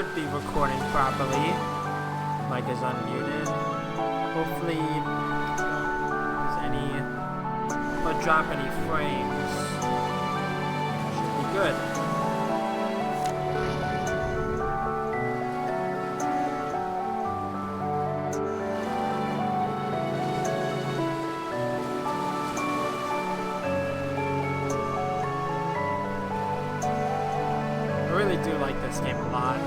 should be recording properly. Mic is unmuted. Hopefully, there's any or drop any frames. Should be good. I really do like this game a lot.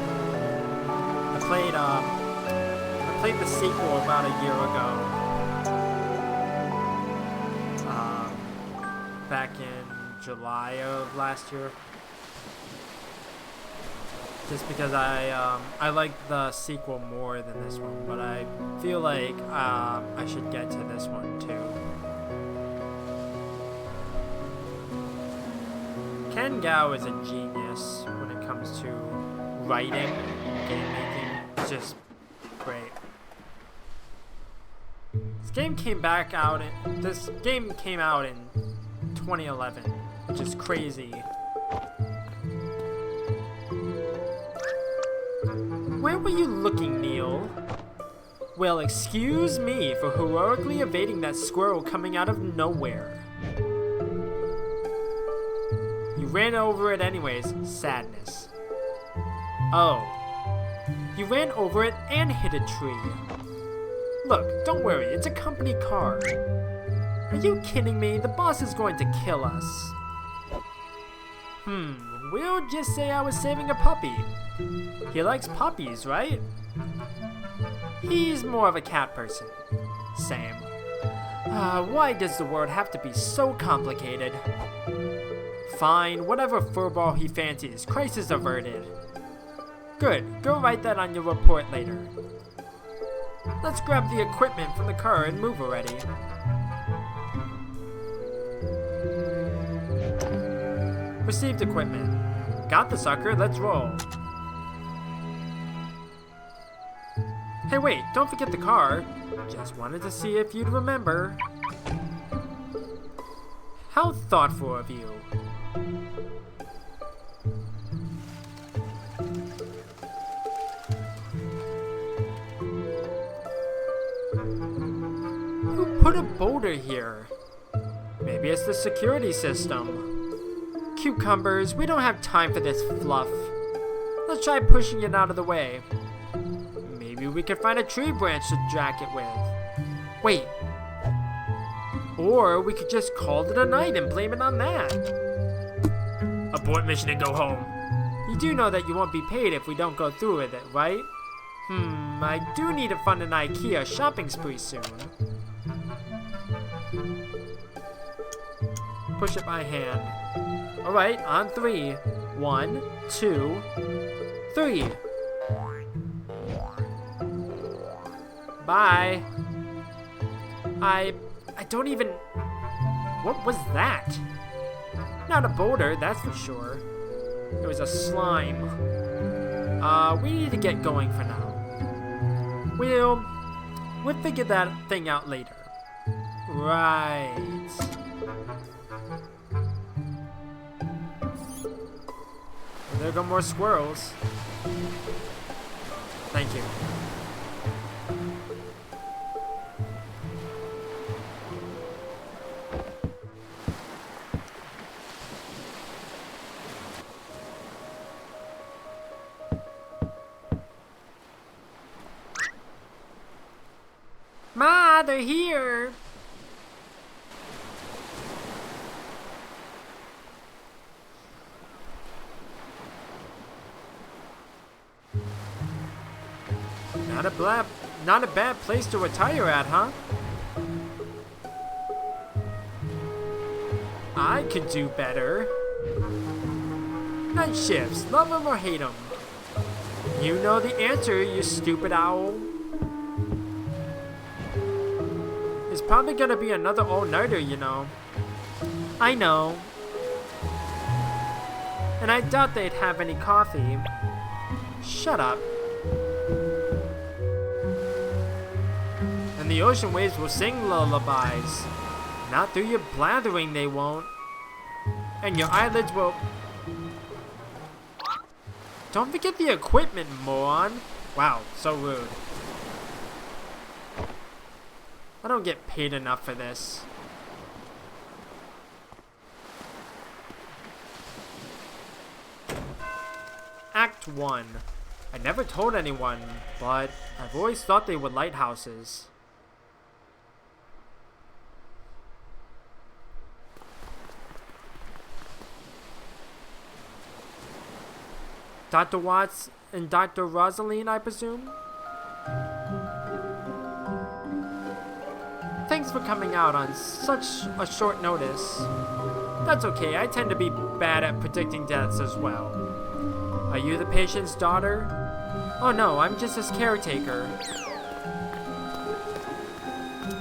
I played the sequel about a year ago. Back in July of last year. Just because I like the sequel more than this one, but I feel like I should get to this one too. Ken Gao is a genius when it comes to writing and game making. It's just great. This game came out in 2011, which is crazy. Where were you looking, Neil? Well, excuse me for heroically evading that squirrel coming out of nowhere. You ran over it anyways. Sadness. Oh. You ran over it and hit a tree. Look, don't worry, it's a company car. Are you kidding me? The boss is going to kill us. We'll just say I was saving a puppy. He likes puppies, right? He's more of a cat person. Same. Why does the world have to be so complicated? Fine, whatever furball he fancies, crisis averted. Good, go write that on your report later. Let's grab the equipment from the car and move already. Received equipment. Got the sucker, let's roll. Hey wait, don't forget the car. Just wanted to see if you'd remember. How thoughtful of you. Who put a boulder here? Maybe it's the security system. Cucumbers, we don't have time for this fluff. Let's try pushing it out of the way. Maybe we could find a tree branch to jack it with. Wait. Or we could just call it a night and blame it on that. Abort mission and go home. You do know that you won't be paid if we don't go through with it, right? I do need to fund an IKEA shopping spree soon. Push it by hand. Alright, on 3. 1, 2, 3. Bye. I don't even... What was that? Not a boulder, that's for sure. It was a slime. We need to get going for now. We'll figure that thing out later. Right. There go more squirrels. Thank you. Ma, they're here! Not a bad place to retire at, huh? I could do better. Night shifts, love 'em or hate 'em. You know the answer, you stupid owl. It's probably gonna be another all-nighter, you know. I know. And I doubt they'd have any coffee. Shut up. And the ocean waves will sing lullabies. Not through your blathering, they won't. And your eyelids will... Don't forget the equipment, moron. Wow, so rude. I don't get paid enough for this. Act 1. I never told anyone, but I've always thought they were lighthouses. Dr. Watts and Dr. Rosaline, I presume? Thanks for coming out on such a short notice. That's okay, I tend to be bad at predicting deaths as well. Are you the patient's daughter? Oh no, I'm just his caretaker.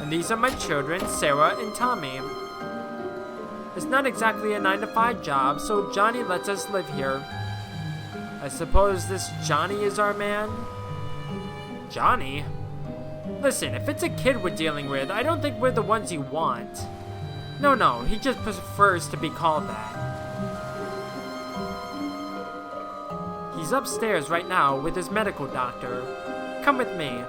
And these are my children, Sarah and Tommy. It's not exactly a 9-to-5 job, so Johnny lets us live here. I suppose this Johnny is our man? Johnny? Listen, if it's a kid we're dealing with, I don't think we're the ones you want. No, he just prefers to be called that. He's upstairs right now with his medical doctor. Come with me.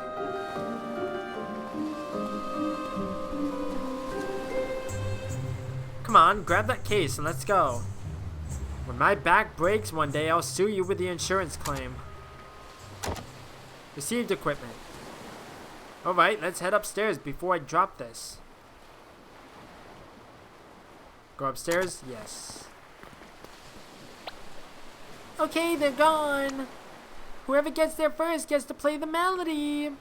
Come on, grab that case and let's go. When my back breaks one day, I'll sue you with the insurance claim. Received equipment. Alright, let's head upstairs before I drop this. Go upstairs? Yes. Okay, they're gone. Whoever gets there first gets to play the melody.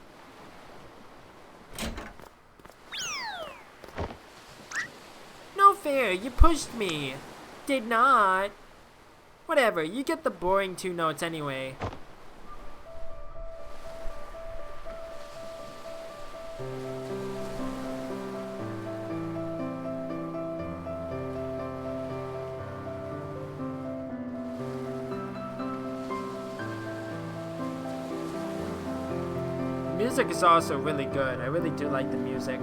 No fair, you pushed me. Did not. Whatever, you get the boring 2 notes anyway. The music is also really good. I really do like the music.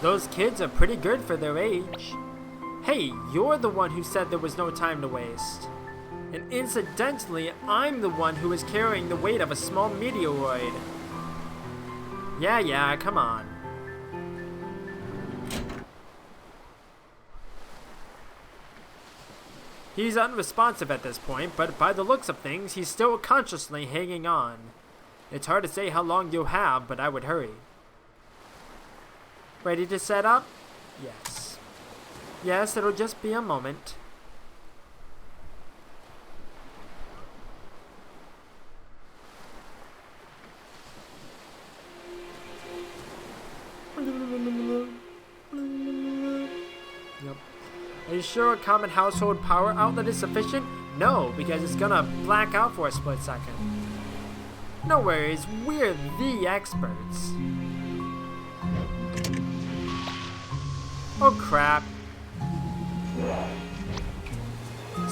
Those kids are pretty good for their age. Hey, you're the one who said there was no time to waste. And incidentally, I'm the one who is carrying the weight of a small meteoroid. Yeah, come on. He's unresponsive at this point, but by the looks of things, he's still consciously hanging on. It's hard to say how long you'll have, but I would hurry. Ready to set up? Yes. Yes, it'll just be a moment. Yep. Are you sure a common household power outlet is sufficient? No, because it's gonna black out for a split second. No worries, we're the experts. Oh crap.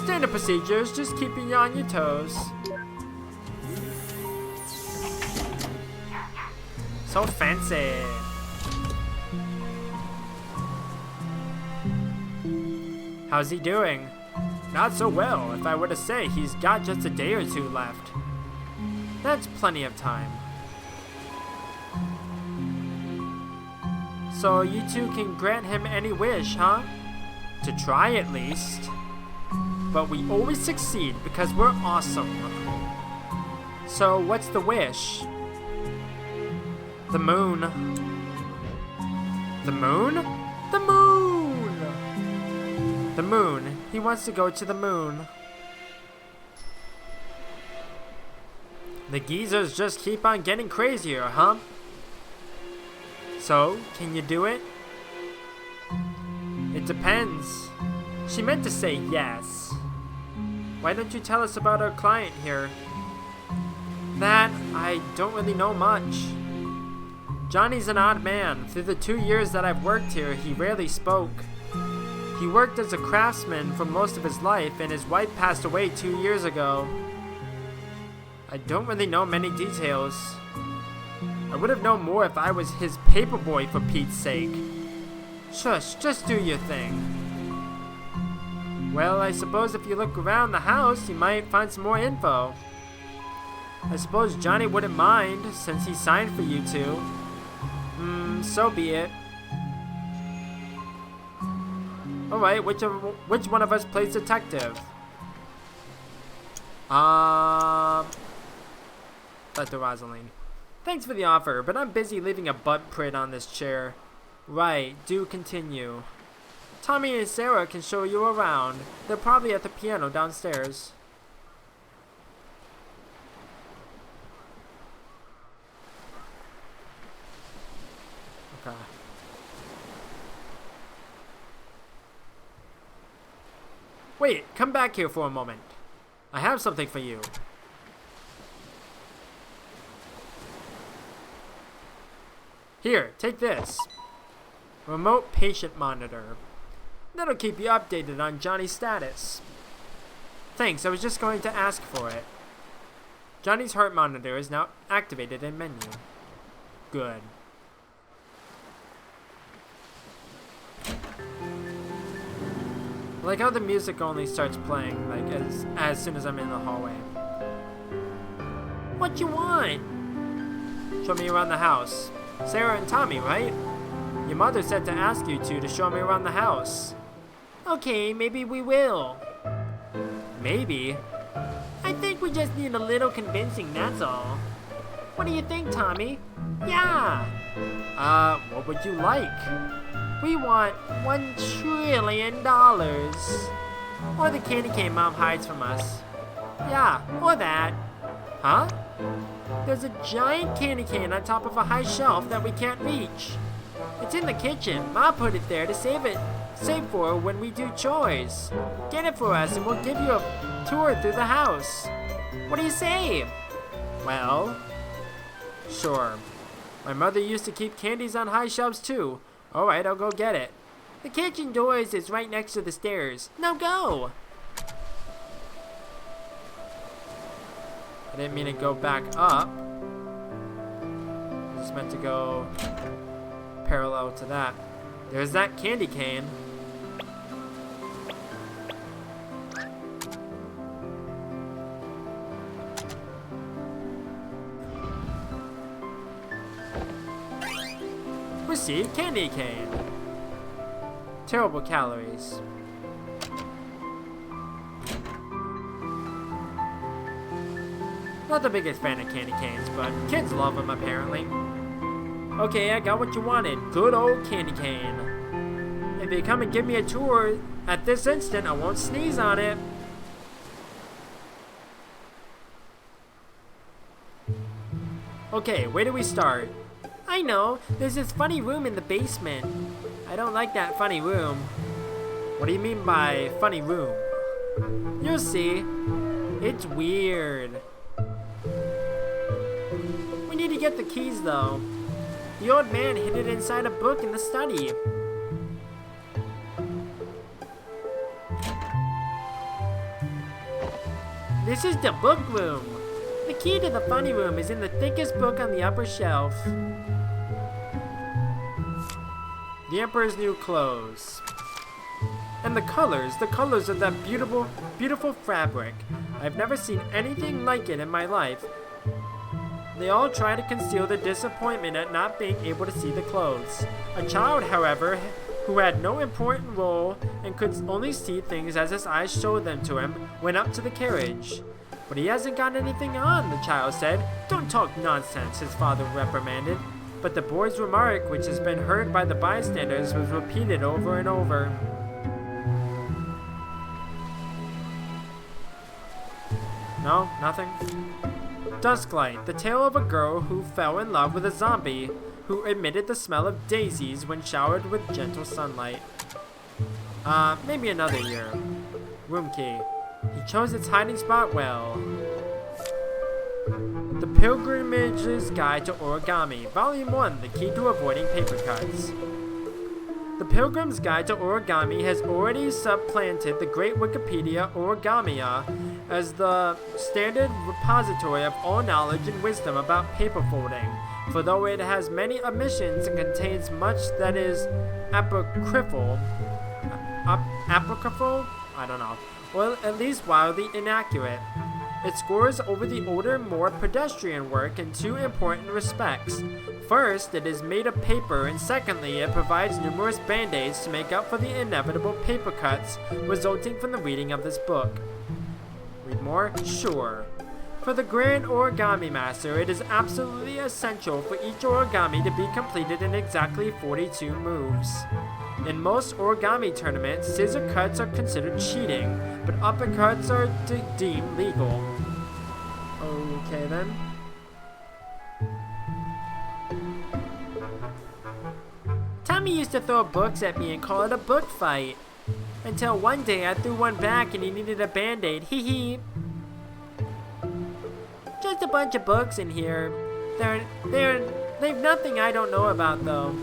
Standard procedures, just keeping you on your toes. So fancy. How's he doing? Not so well. If I were to say, he's got just a day or 2 left. That's plenty of time. So you 2 can grant him any wish, huh? To try at least. But we always succeed because we're awesome. So what's the wish? The moon. The moon? The moon! The moon. He wants to go to the moon. The geezers just keep on getting crazier, huh? So, can you do it? It depends. She meant to say yes. Why don't you tell us about our client here? That, I don't really know much. Johnny's an odd man. Through the 2 years that I've worked here, he rarely spoke. He worked as a craftsman for most of his life, and his wife passed away 2 years ago. I don't really know many details. I would have known more if I was his paperboy, for Pete's sake. Shush, just do your thing. Well, I suppose if you look around the house, you might find some more info. I suppose Johnny wouldn't mind, since he signed for you two. So be it. Alright, which one of us plays detective? Dr. Rosaline. Thanks for the offer, but I'm busy leaving a butt print on this chair. Right, do continue. Tommy and Sarah can show you around. They're probably at the piano downstairs. Okay. Wait, come back here for a moment. I have something for you. Here, take this. Remote patient monitor. That'll keep you updated on Johnny's status. Thanks, I was just going to ask for it. Johnny's heart monitor is now activated in menu. Good. I like how the music only starts playing like as soon as I'm in the hallway. What you want? Show me around the house. Sarah and Tommy, right? Your mother said to ask you two to show me around the house. Okay, maybe we will. Maybe? I think we just need a little convincing, that's all. What do you think, Tommy? Yeah! What would you like? We want $1 trillion. Or the candy cane Mom hides from us. Yeah, or that. Huh? There's a giant candy cane on top of a high shelf that we can't reach. It's in the kitchen. Ma put it there to save for when we do chores. Get it for us and we'll give you a tour through the house. What do you say? Well, sure. My mother used to keep candies on high shelves too. Alright, I'll go get it. The kitchen doors is right next to the stairs. Now go! I didn't mean to go back up. I just meant to go parallel to that. There's that candy cane. Receive candy cane. Terrible calories. Not the biggest fan of candy canes, but kids love them apparently. Okay, I got what you wanted. Good old candy cane. If you come and give me a tour at this instant, I won't sneeze on it. Okay, where do we start? I know, there's this funny room in the basement. I don't like that funny room. What do you mean by funny room? You'll see. It's weird. We need to get the keys though. The old man hid it inside a book in the study. This is the book room. The key to the funny room is in the thickest book on the upper shelf. The Emperor's New Clothes. And the colors of that beautiful, beautiful fabric. I've never seen anything like it in my life. They all try to conceal their disappointment at not being able to see the clothes. A child, however, who had no important role and could only see things as his eyes showed them to him, went up to the carriage. But he hasn't got anything on, the child said. Don't talk nonsense, his father reprimanded. But the boy's remark, which has been heard by the bystanders, was repeated over and over. No, nothing. Dusklight, the tale of a girl who fell in love with a zombie who emitted the smell of daisies when showered with gentle sunlight. Maybe another year. Room key. He chose its hiding spot well. The Pilgrimage's Guide to Origami, Volume 1, The Key to Avoiding Paper Cuts. The Pilgrim's Guide to Origami has already supplanted the great Wikipedia Origamia as the standard repository of all knowledge and wisdom about paper folding. For though it has many omissions and contains much that is apocryphal, I don't know, or at least wildly inaccurate. It scores over the older, more pedestrian work in two important respects. First, it is made of paper, and secondly, it provides numerous band-aids to make up for the inevitable paper cuts resulting from the reading of this book. Read more? Sure. For the Grand Origami Master, it is absolutely essential for each origami to be completed in exactly 42 moves. In most origami tournaments, scissor cuts are considered cheating, but uppercuts are deemed legal. Okay then. Tommy used to throw books at me and call it a book fight. Until one day I threw one back and he needed a band-aid. Hee hee. Just a bunch of books in here. They've nothing I don't know about though.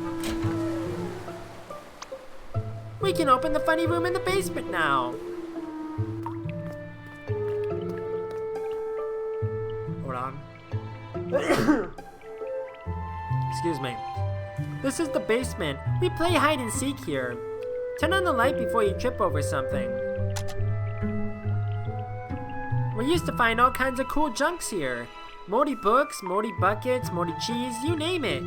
We can open the funny room in the basement now. Hold on. Excuse me. This is the basement. We play hide and seek here. Turn on the light before you trip over something. We used to find all kinds of cool junks here. Moldy books, moldy buckets, moldy cheese, you name it.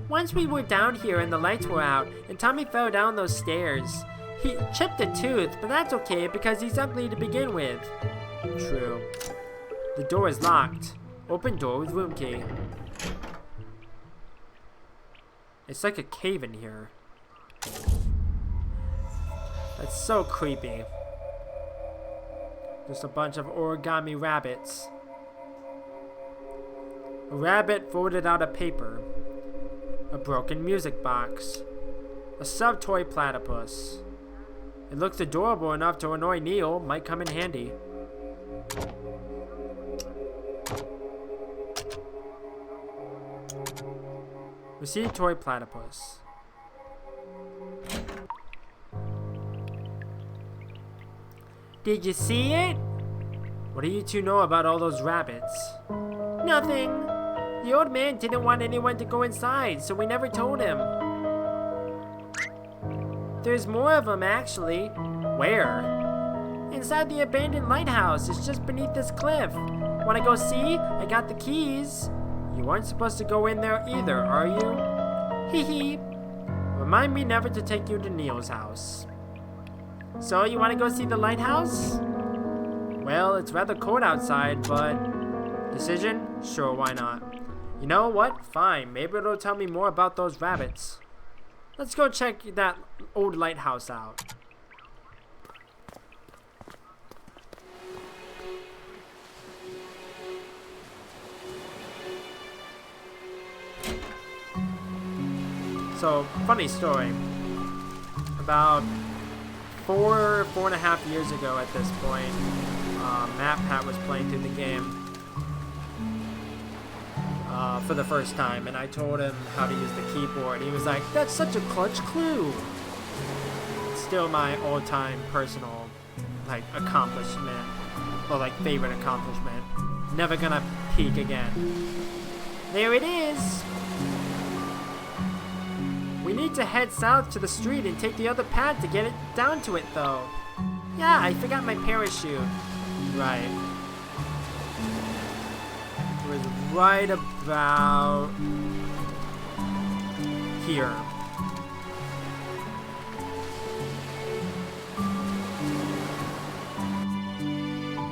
Once we were down here and the lights were out, and Tommy fell down those stairs. He chipped a tooth, but that's okay because he's ugly to begin with. True. The door is locked. Open door with room key. It's like a cave in here. That's so creepy. Just a bunch of origami rabbits. A rabbit folded out a paper. A broken music box. A sub-toy platypus. It looks adorable enough to annoy Neil. Might come in handy. Receive toy platypus. Did you see it? What do you two know about all those rabbits? Nothing. The old man didn't want anyone to go inside, so we never told him. There's more of them, actually. Where? Inside the abandoned lighthouse. It's just beneath this cliff. Wanna go see? I got the keys. You aren't supposed to go in there either, are you? Hee hee. Remind me never to take you to Neil's house. So, you want to go see the lighthouse? Well, it's rather cold outside, but... Decision? Sure, why not? You know what? Fine. Maybe it'll tell me more about those rabbits. Let's go check that old lighthouse out. So, funny story. About 4.5 years ago at this point, Pat was playing through the game for the first time, and I told him how to use the keyboard. He was like, "That's such a clutch clue." It's still my all-time personal, accomplishment, or favorite accomplishment. Never gonna peak again. There it is. We need to head south to the street and take the other path to get it down to it, though. Yeah, I forgot my parachute. Right. It was right about here.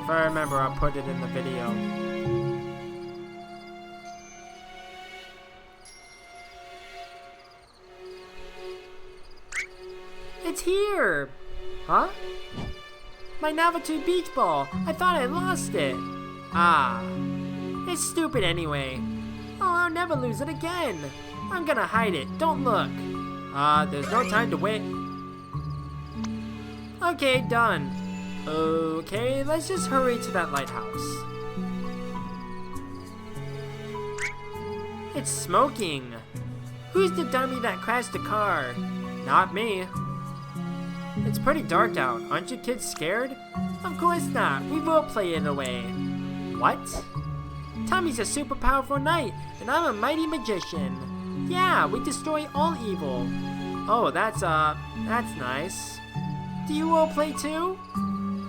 If I remember, I'll put it in the video. It's here! Huh? My Navitu beach ball! I thought I lost it! Ah. It's stupid anyway. Oh, I'll never lose it again! I'm gonna hide it, don't look! There's no time to wait. Okay, done. Okay, let's just hurry to that lighthouse. It's smoking! Who's the dummy that crashed the car? Not me. It's pretty dark out. Aren't you kids scared? Of course not. We will play it away. What? Tommy's a super powerful knight, and I'm a mighty magician. Yeah, we destroy all evil. Oh, that's nice. Do you all play too?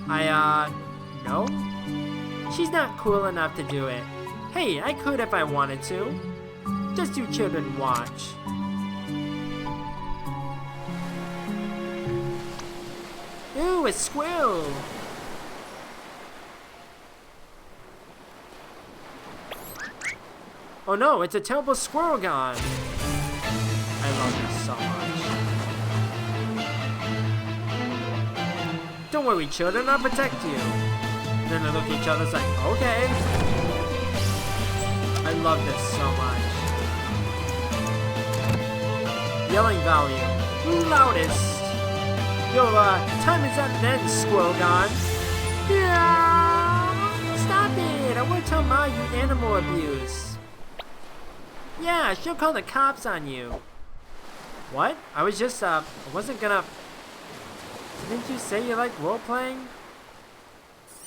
No? She's not cool enough to do it. Hey, I could if I wanted to. Just you children watch. Ooh, a squirrel! Oh no, it's a terrible squirrel gone! I love this so much. Don't worry, children, I'll protect you. And then they look at each other, it's like, okay. I love this so much. Yelling value. Loudest. Yo, time is at an end, squirrel gone. Yeah! Stop it! I won't tell Ma you animal abuse. Yeah, she'll call the cops on you. What? I was just, I wasn't gonna... Didn't you say you like role-playing?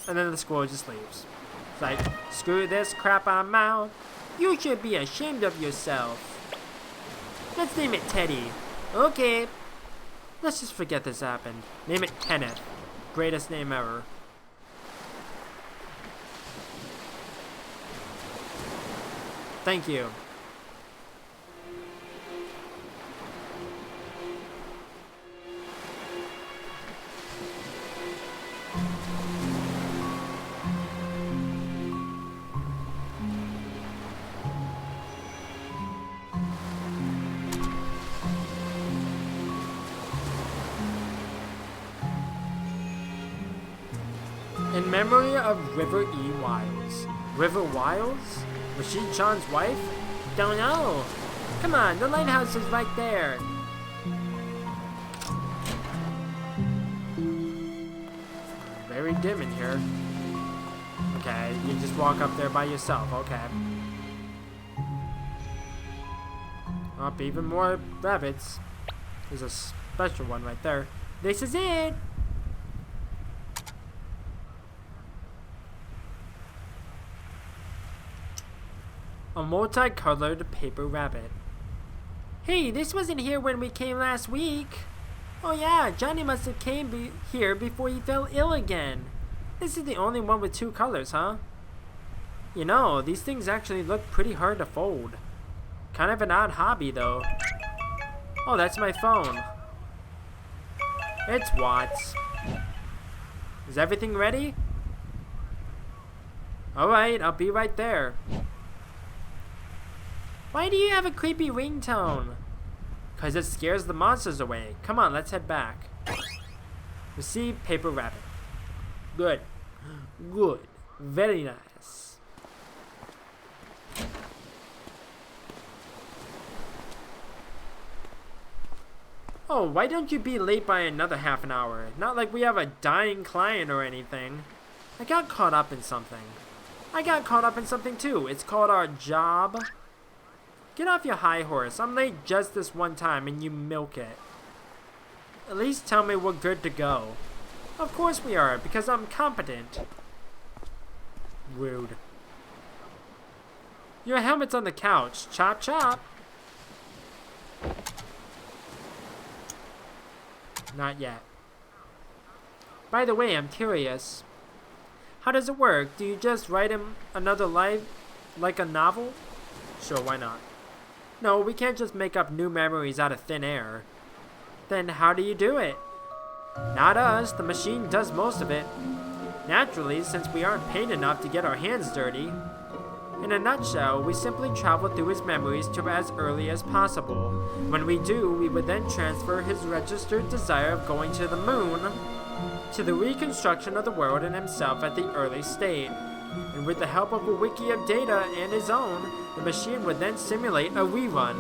And then the squirrel just leaves. It's like, screw this crap, I'm out. You should be ashamed of yourself. Let's name it Teddy. Okay. Let's just forget this happened. Name it Kenneth. Greatest name ever. Thank you. In memory of River E. Wiles. River Wiles? Was she John's wife? Don't know. Come on, the lighthouse is right there. Very dim in here. Okay, you just walk up there by yourself, okay. Up even more rabbits. There's a special one right there. This is it! A multicolored paper rabbit. Hey, this wasn't here when we came last week. Oh yeah, Johnny must have came here before he fell ill again. This is the only one with two colors, huh? You know, these things actually look pretty hard to fold. Kind of an odd hobby, though. Oh, that's my phone. It's Watts. Is everything ready? Alright, I'll be right there. Why do you have a creepy ringtone? 'Cause it scares the monsters away. Come on, let's head back. Receive paper rabbit. Good. Good. Very nice. Oh, why don't you be late by another half an hour? Not like we have a dying client or anything. I got caught up in something. I got caught up in something too. It's called our job. Get off your high horse. I'm late just this one time and you milk it. At least tell me we're good to go. Of course we are, because I'm competent. Rude. Your helmet's on the couch. Chop chop. Not yet. By the way, I'm curious. How does it work? Do you just write him another life like a novel? Sure, why not? No, we can't just make up new memories out of thin air. Then how do you do it? Not us, the machine does most of it. Naturally, since we aren't paid enough to get our hands dirty. In a nutshell, we simply travel through his memories to as early as possible. When we do, we would then transfer his registered desire of going to the moon to the reconstruction of the world and himself at the early state. And with the help of a wiki of data and his own, the machine would then simulate a rerun.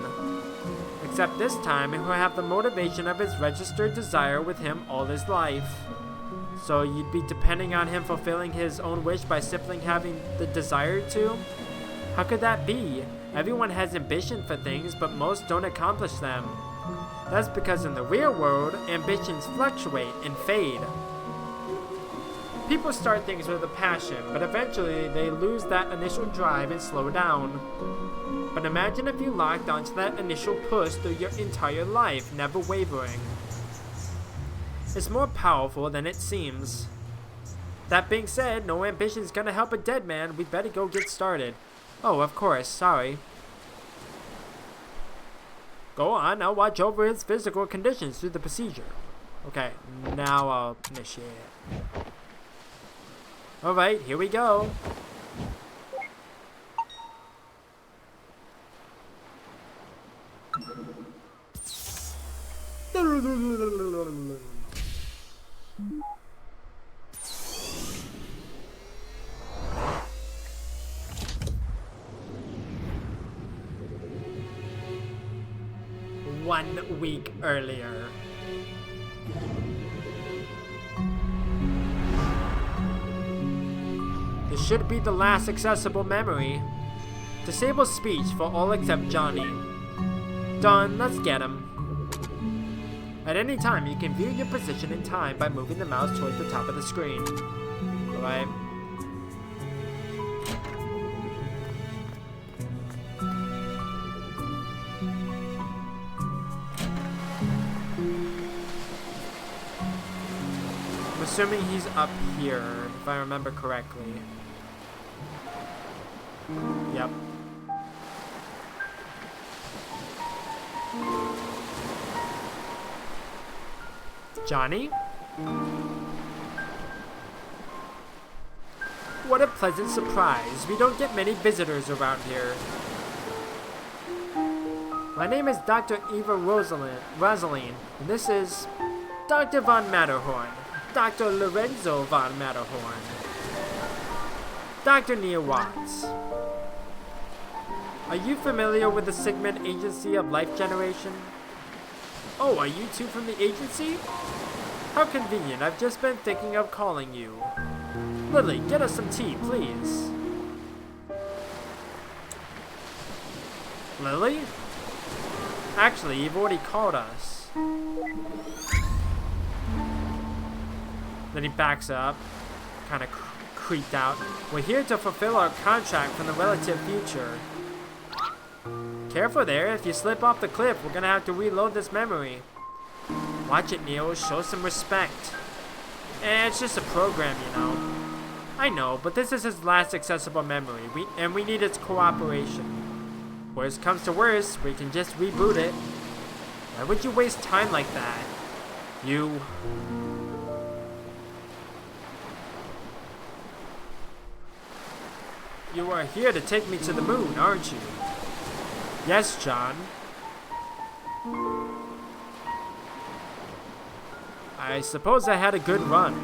Except this time, it will have the motivation of his registered desire with him all his life. So you'd be depending on him fulfilling his own wish by simply having the desire to? How could that be? Everyone has ambition for things, but most don't accomplish them. That's because in the real world, ambitions fluctuate and fade. People start things with a passion, but eventually they lose that initial drive and slow down. But imagine if you locked onto that initial push through your entire life, never wavering. It's more powerful than it seems. That being said, no ambition's gonna help a dead man. We'd better go get started. Oh, of course, sorry. Go on, I'll watch over his physical conditions through the procedure. Okay, now I'll initiate it. Alright, here we go. One week earlier. This should be the last accessible memory. Disable speech for all except Johnny. Done, let's get him. At any time, you can view your position in time by moving the mouse towards the top of the screen. Alright. I'm assuming he's up here, if I remember correctly. Yep. Johnny? What a pleasant surprise. We don't get many visitors around here. My name is Dr. Eva Rosaline, and this is Dr. Von Matterhorn. Dr. Lorenzo Von Matterhorn. Dr. Neil Watts. Are you familiar with the Sigmund Agency of Life Generation? Oh, are you two from the agency? How convenient, I've just been thinking of calling you. Lily, get us some tea, please. Lily? Actually, you've already called us. Then he backs up, kind of creeped out. We're here to fulfill our contract from the relative future. Careful there, if you slip off the cliff, we're gonna have to reload this memory. Watch it, Neil, show some respect. It's just a program, you know. I know, but this is his last accessible memory, and we need its cooperation. Worst comes to worst, we can just reboot it. Why would you waste time like that? You are here to take me to the moon, aren't you? Yes, John. I suppose I had a good run.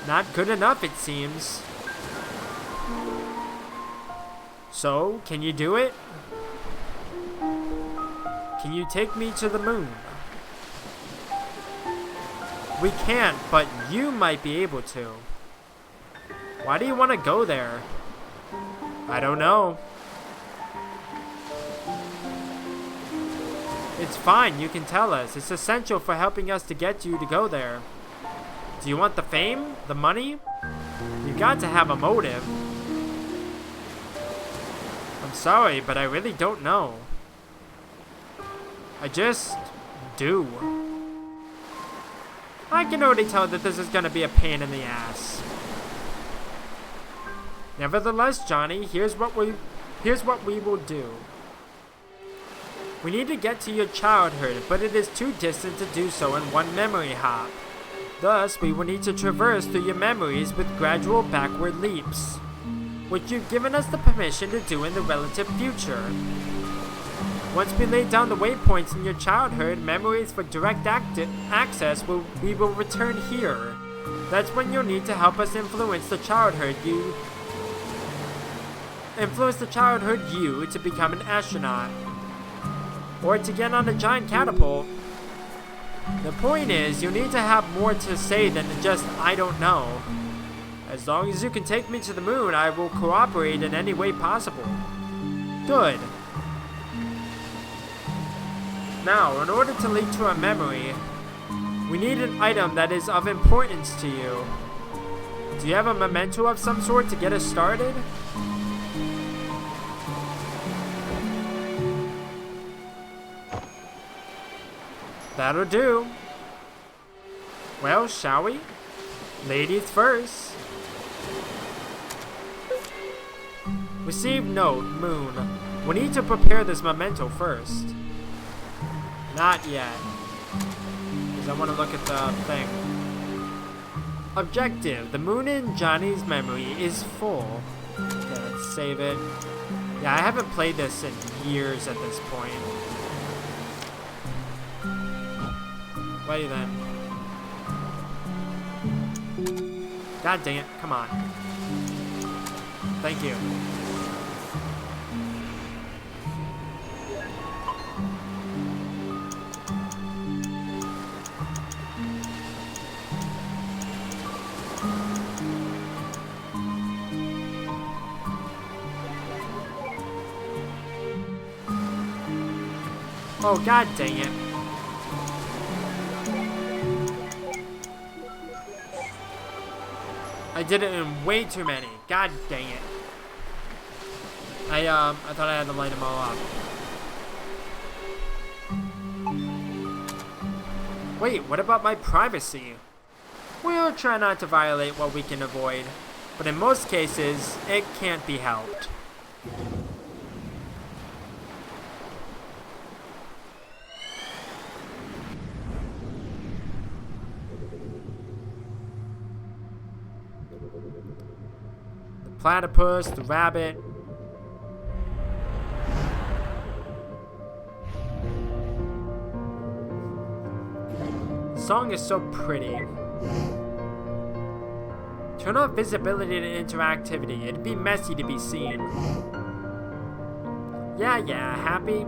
Not good enough, it seems. So, can you do it? Can you take me to the moon? We can't, but you might be able to. Why do you want to go there? I don't know. It's fine, you can tell us. It's essential for helping us to get you to go there. Do you want the fame? The money? You got to have a motive. I'm sorry, but I really don't know. I just do. I can already tell that this is gonna be a pain in the ass. Nevertheless, Johnny, here's what we will do. We need to get to your childhood, but it is too distant to do so in one memory hop. Thus, we will need to traverse through your memories with gradual backward leaps, which you've given us the permission to do in the relative future. Once we lay down the waypoints in your childhood, memories for direct access we will return here. That's when you'll need to help us influence the childhood you to become an astronaut. Or to get on a giant catapult. The point is, you need to have more to say than just, I don't know. As long as you can take me to the moon, I will cooperate in any way possible. Good. Now, in order to lead to a memory, we need an item that is of importance to you. Do you have a memento of some sort to get us started? That'll do. Well, shall we? Ladies first. Receive note, Moon. We need to prepare this memento first. Not yet. Because I want to look at the thing. Objective. The Moon in Johnny's memory is full. Okay, let's save it. Yeah, I haven't played this in years at this point. Righty then. God dang it, come on. Thank you. Oh, god dang it. I did it in way too many. God dang it. I thought I had to light them all up. Wait, what about my privacy? We'll try not to violate what we can avoid, but in most cases, it can't be helped. Platypus, the rabbit. The song is so pretty. Turn off visibility to interactivity. It'd be messy to be seen. Yeah, happy?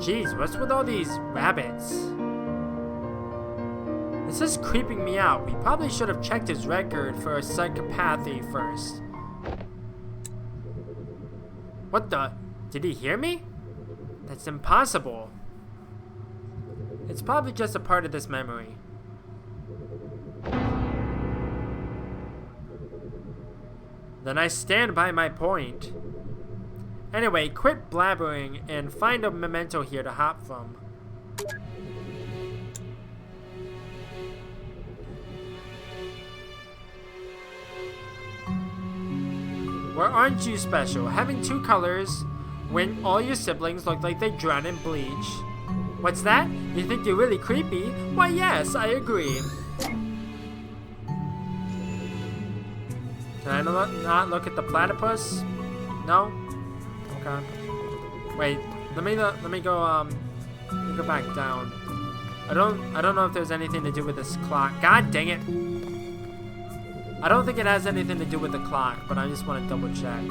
Jeez, what's with all these rabbits? This is creeping me out. We probably should have checked his record for a psychopathy first. What the? Did he hear me? That's impossible. It's probably just a part of this memory. Then I stand by my point. Anyway, quit blabbering and find a memento here to hop from. Well, aren't you special? Having two colors when all your siblings look like they drown in bleach. What's that? You think you're really creepy? Why, yes, I agree. Can I not look at the platypus? No? Okay. Wait, let me go back down. I don't know if there's anything to do with this clock. God dang it! I don't think it has anything to do with the clock, but I just want to double check.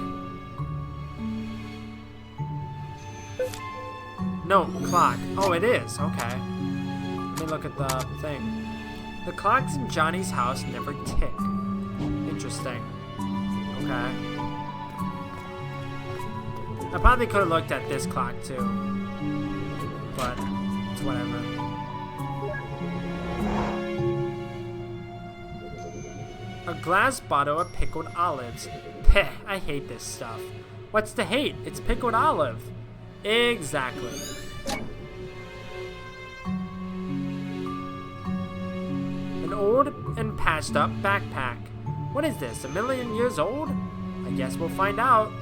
No, clock. Oh, it is. Okay. Let me look at the thing. The clocks in Johnny's house never tick. Interesting. Okay. I probably could have looked at this clock too. But it's whatever. A glass bottle of pickled olives. Peh, I hate this stuff. What's to hate? It's pickled olive. Exactly. An old and patched up backpack. What is this, 1,000,000 years old? I guess we'll find out.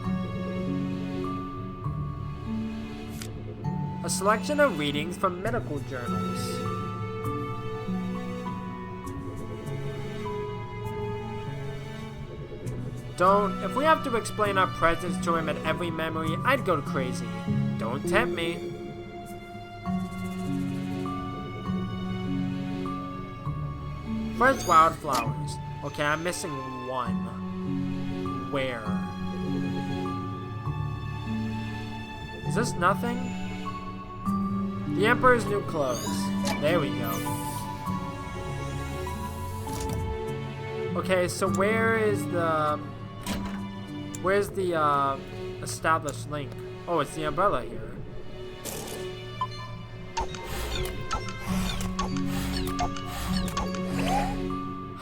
A selection of readings from medical journals. If we have to explain our presence to him at every memory, I'd go crazy. Don't tempt me. Fresh wildflowers. Okay, I'm missing one. Where? Is this nothing? The Emperor's new clothes. There we go. Okay, so where's the established link? Oh, it's the umbrella here.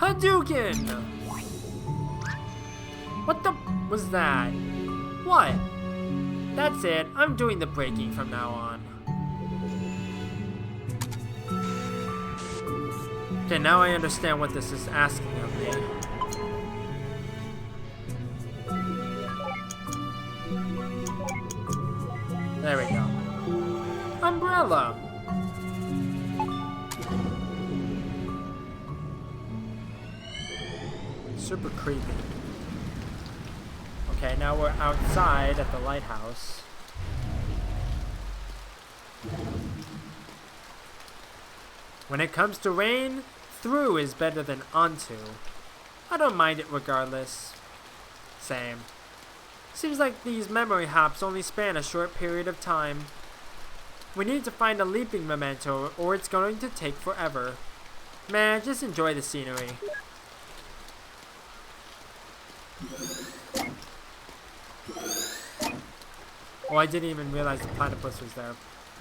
Hadouken! What the was that? What? That's it. I'm doing the breaking from now on. Okay, now I understand what this is asking of me. There we go. Umbrella! Super creepy. Okay, now we're outside at the lighthouse. When it comes to rain, through is better than onto. I don't mind it regardless. Same. Seems like these memory hops only span a short period of time. We need to find a leaping memento or it's going to take forever. Man, just enjoy the scenery. Oh, I didn't even realize the platypus was there.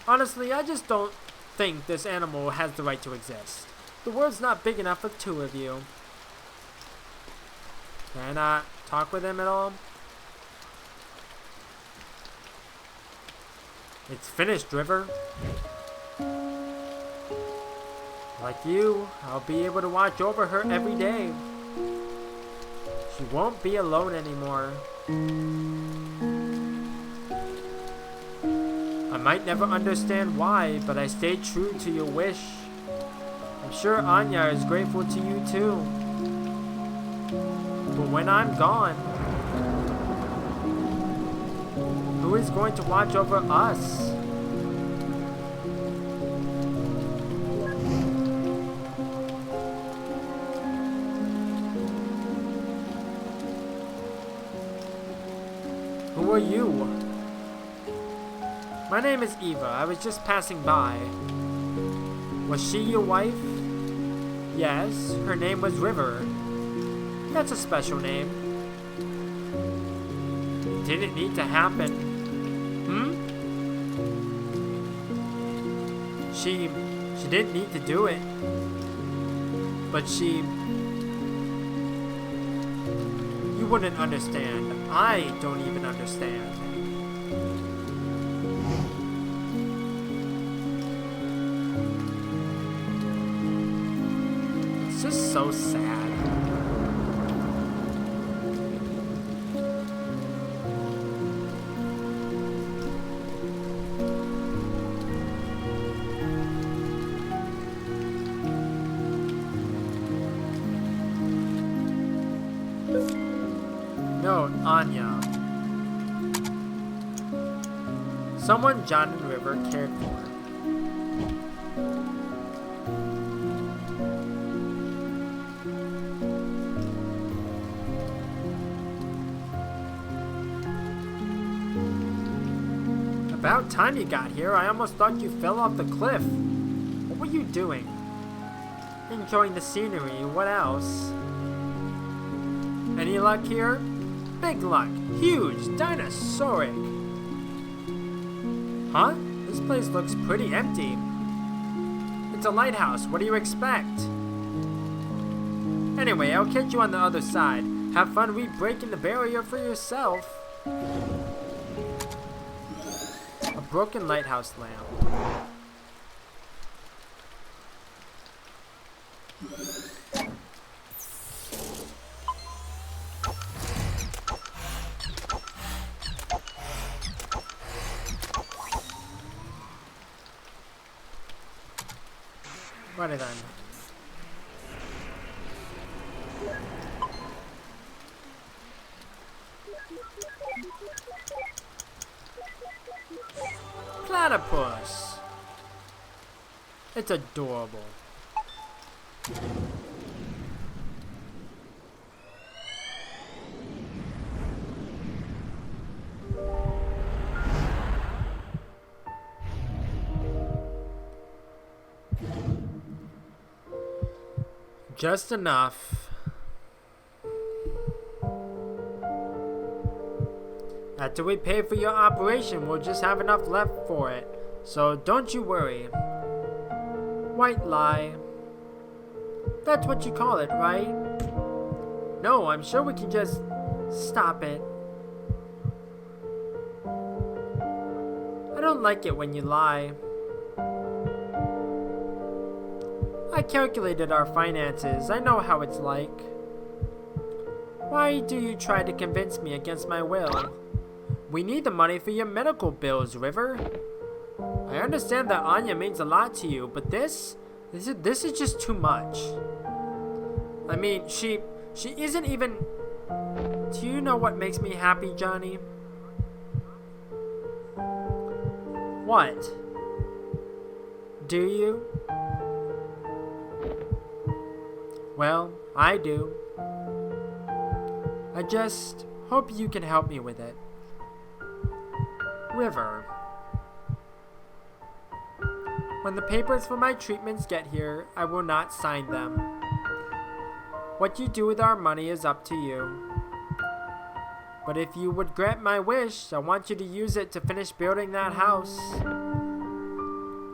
Honestly, I just don't think this animal has the right to exist. The world's not big enough for two of you. Can I not talk with him at all? It's finished, River. Like you, I'll be able to watch over her every day. She won't be alone anymore. I might never understand why, but I stayed true to your wish. I'm sure Anya is grateful to you too. But when I'm gone, who is going to watch over us? Who are you? My name is Eva. I was just passing by. Was she your wife? Yes, her name was River. That's a special name. Didn't need to happen. She didn't need to do it. But you wouldn't understand. I don't even understand. It's just so sad. Note, Anya. Someone John and River cared for. About time you got here. I almost thought you fell off the cliff. What were you doing? Enjoying the scenery. What else? Any luck here? Big luck. Huge. Dinosauric. Huh? This place looks pretty empty. It's a lighthouse. What do you expect? Anyway, I'll catch you on the other side. Have fun re-breaking the barrier for yourself. A broken lighthouse lamp. Righty then. Platypus. It's adorable. Just enough. After we pay for your operation, we'll just have enough left for it. So don't you worry. White lie. That's what you call it, right? No, I'm sure we can just stop it. I don't like it when you lie. I calculated our finances. I know how it's like. Why do you try to convince me against my will? We need the money for your medical bills, River. I understand that Anya means a lot to you, but this is just too much. I mean, she isn't even... Do you know what makes me happy, Johnny? What? Do you? Well, I do. I just hope you can help me with it. River. When the papers for my treatments get here, I will not sign them. What you do with our money is up to you. But if you would grant my wish, I want you to use it to finish building that house.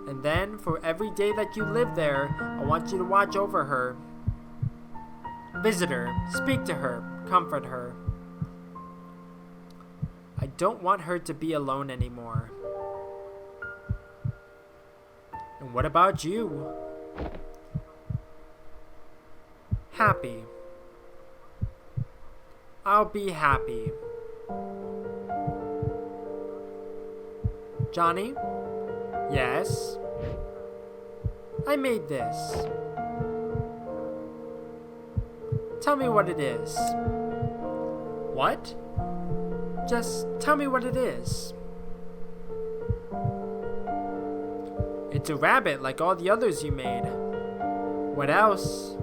And then, for every day that you live there, I want you to watch over her. Visit her, speak to her, comfort her. I don't want her to be alone anymore. And what about you? Happy. I'll be happy. Johnny? Yes? I made this. Tell me what it is. What? Just tell me what it is. It's a rabbit like all the others you made. What else?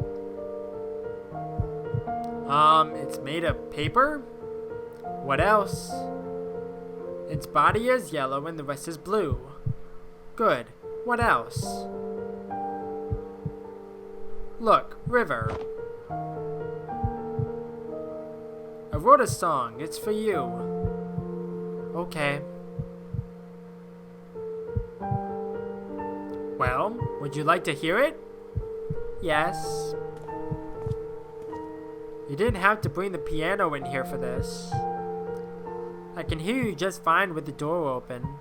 It's made of paper? What else? Its body is yellow and the rest is blue. Good. What else? Look, River. I wrote a song. It's for you. Okay. Well, would you like to hear it? Yes. You didn't have to bring the piano in here for this. I can hear you just fine with the door open.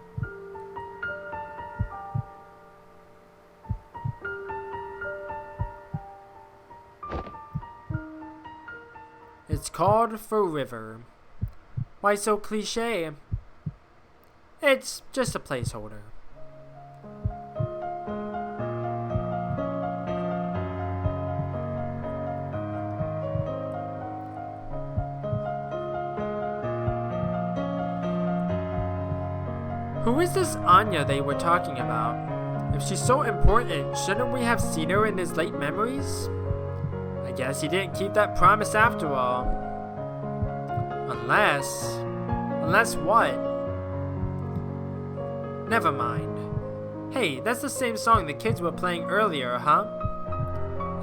It's called For River. Why so cliche? It's just a placeholder. Who is this Anya they were talking about? If she's so important, shouldn't we have seen her in his late memories? I guess he didn't keep that promise after all. Unless what? Never mind. Hey, that's the same song the kids were playing earlier, huh?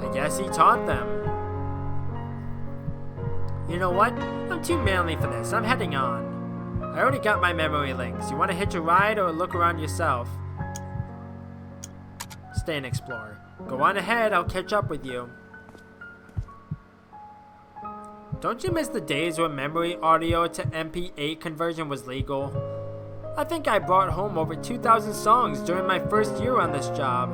I guess he taught them. You know what? I'm too manly for this. I'm heading on. I already got my memory links. You want to hitch a ride or look around yourself? Stay and explore. Go on ahead, I'll catch up with you. Don't you miss the days when memory audio to MP8 conversion was legal? I think I brought home over 2,000 songs during my first year on this job.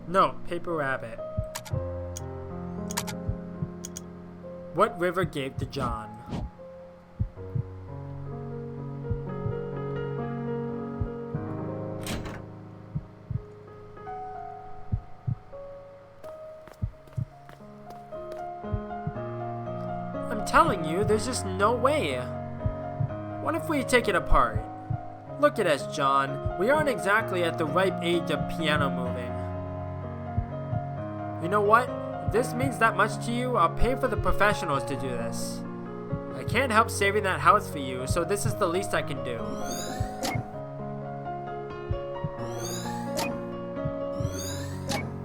No, Paper Rabbit. What River gave to John. I'm telling you, there's just no way. What if we take it apart? Look at us, John. We aren't exactly at the ripe age of piano moving. You know what? If this means that much to you, I'll pay for the professionals to do this. I can't help saving that house for you, so this is the least I can do.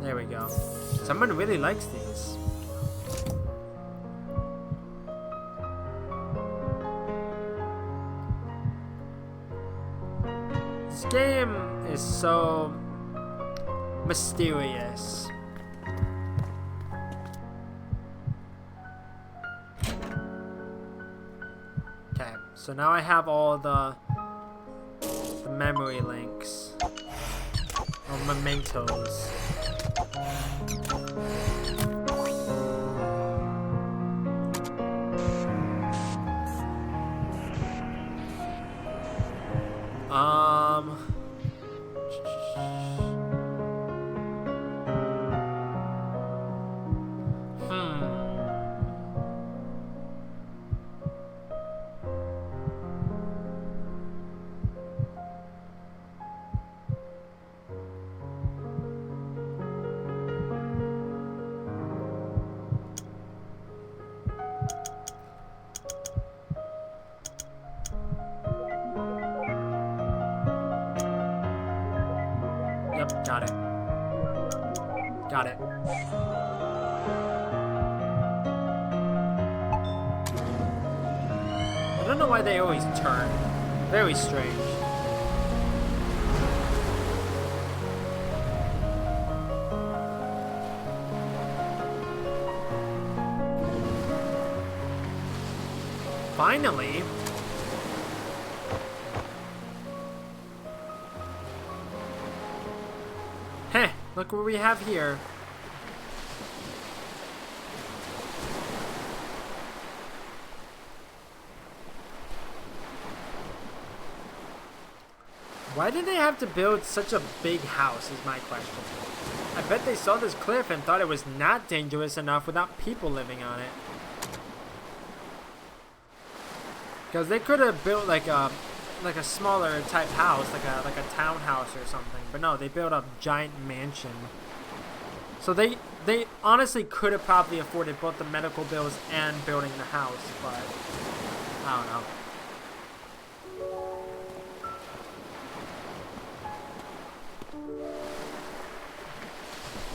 There we go. Someone really likes these. This game is so mysterious. Okay, so now I have all the memory links. Or mementos. Yep, got it. Got it. I don't know why they always turn. Very strange. Finally. Heh, look what we have here. Why did they have to build such a big house is my question. I bet they saw this cliff and thought it was not dangerous enough without people living on it. Because they could have built like a smaller type house, like a townhouse or something. But no, they built a giant mansion. So they honestly could have probably afforded both the medical bills and building the house, but I don't know.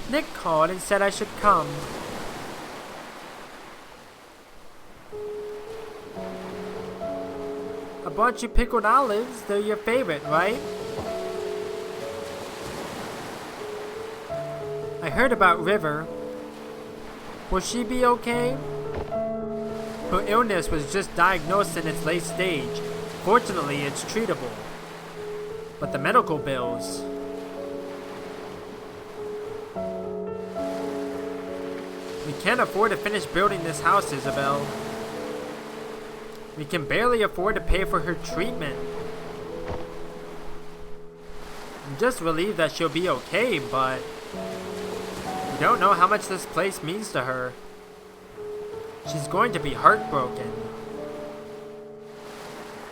Nick called and said I should come. I bought you pickled olives. They're your favorite, right? I heard about River. Will she be okay? Her illness was just diagnosed in its late stage. Fortunately, it's treatable. But the medical bills... We can't afford to finish building this house, Isabel. We can barely afford to pay for her treatment. I'm just relieved that she'll be okay, but we don't know how much this place means to her. She's going to be heartbroken.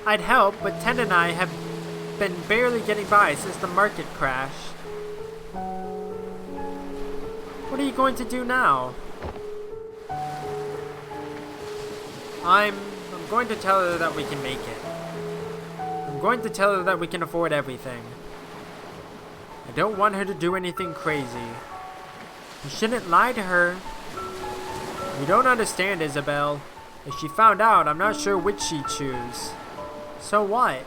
I'd help, but Ted and I have been barely getting by since the market crash. What are you going to do now? I'm going to tell her that we can make it. I'm going to tell her that we can afford everything. I don't want her to do anything crazy. You shouldn't lie to her. You don't understand, Isabel. If she found out, I'm not sure which she'd choose. So what?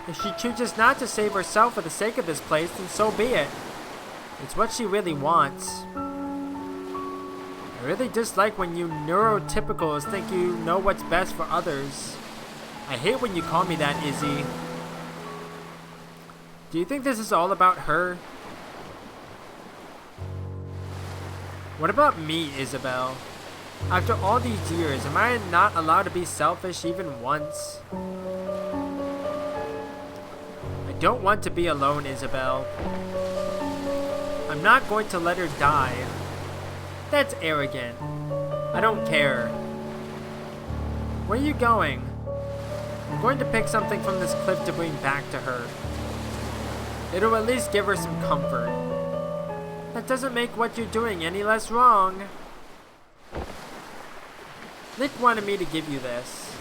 If she chooses not to save herself for the sake of this place, then so be it. It's what she really wants. I really dislike when you neurotypicals think you know what's best for others. I hate when you call me that, Izzy. Do you think this is all about her? What about me, Isabel? After all these years, am I not allowed to be selfish even once? I don't want to be alone, Isabel. I'm not going to let her die. That's arrogant. I don't care. Where are you going? I'm going to pick something from this cliff to bring back to her. It'll at least give her some comfort. That doesn't make what you're doing any less wrong. Nick wanted me to give you this.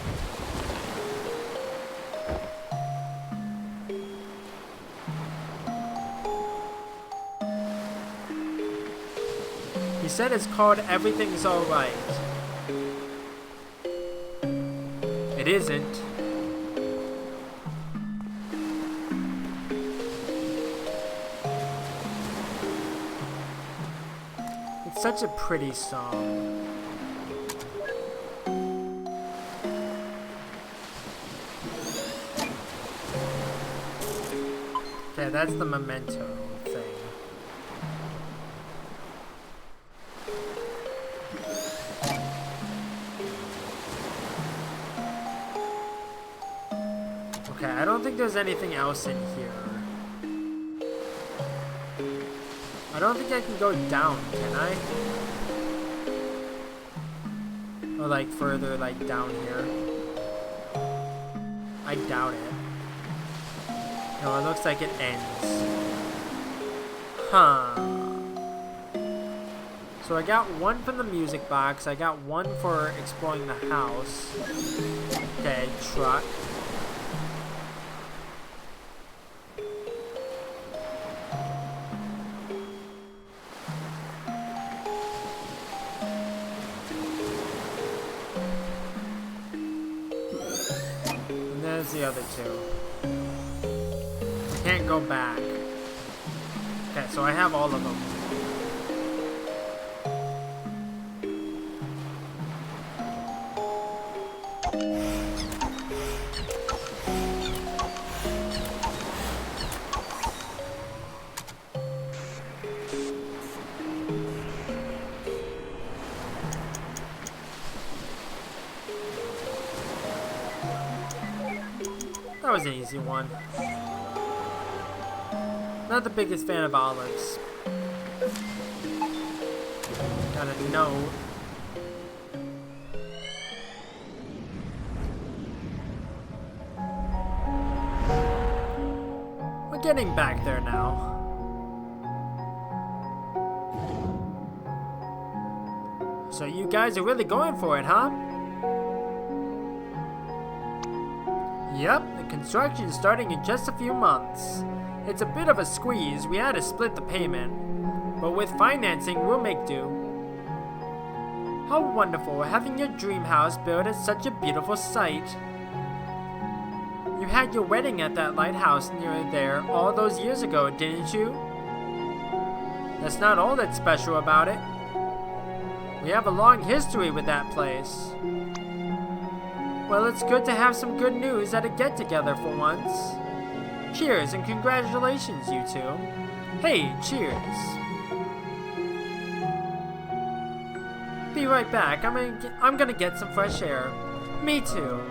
He said it's called Everything's Alright. It isn't. It's such a pretty song. Okay, that's the memento thing. Okay, I don't think there's anything else in here. I don't think I can go down, can I? Or like further, like down here. I doubt it. No, it looks like it ends. Huh. So I got one from the music box. I got one for exploring the house. Okay, truck. And there's the other two. Can't go back. Okay, so I have all of them. That was an easy one. Not the biggest fan of olives. Got a note. We're getting back there now. So you guys are really going for it, huh? Yep, the construction's starting in just a few months. It's a bit of a squeeze. We had to split the payment. But with financing, we'll make do. How wonderful having your dream house built at such a beautiful site. You had your wedding at that lighthouse near there all those years ago, didn't you? That's not all that's special about it. We have a long history with that place. Well, it's good to have some good news at a get-together for once. Cheers and congratulations, you two. Hey, cheers. Be right back. I'm gonna get some fresh air. Me too.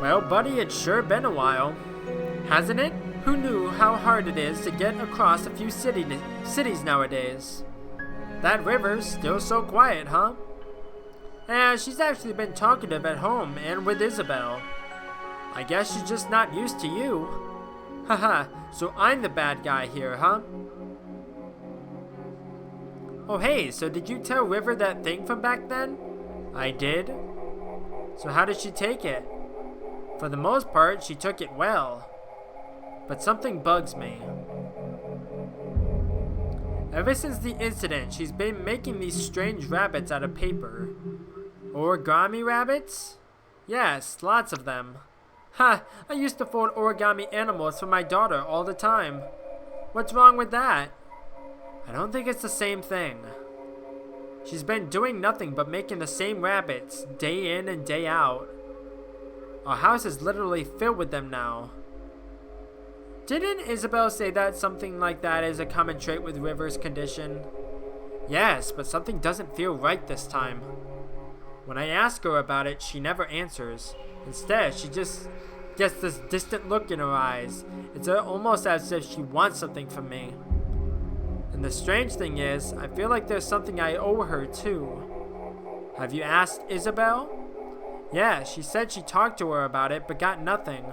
Well, buddy, it's sure been a while, hasn't it? Who knew how hard it is to get across a few cities nowadays? That river's still so quiet, huh? She's actually been talkative at home and with Isabel. I guess she's just not used to you. Haha, so I'm the bad guy here, huh? Oh hey, so did you tell River that thing from back then? I did. So how did she take it? For the most part, she took it well. But something bugs me. Ever since the incident, she's been making these strange rabbits out of paper. Origami rabbits? Yes, lots of them. Ha! I used to fold origami animals for my daughter all the time. What's wrong with that? I don't think it's the same thing. She's been doing nothing but making the same rabbits, day in and day out. Our house is literally filled with them now. Didn't Isabel say that something like that is a common trait with River's condition? Yes, but something doesn't feel right this time. When I ask her about it, she never answers. Instead, she just gets this distant look in her eyes. It's almost as if she wants something from me. And the strange thing is, I feel like there's something I owe her too. Have you asked Isabel? Yeah, she said she talked to her about it, but got nothing.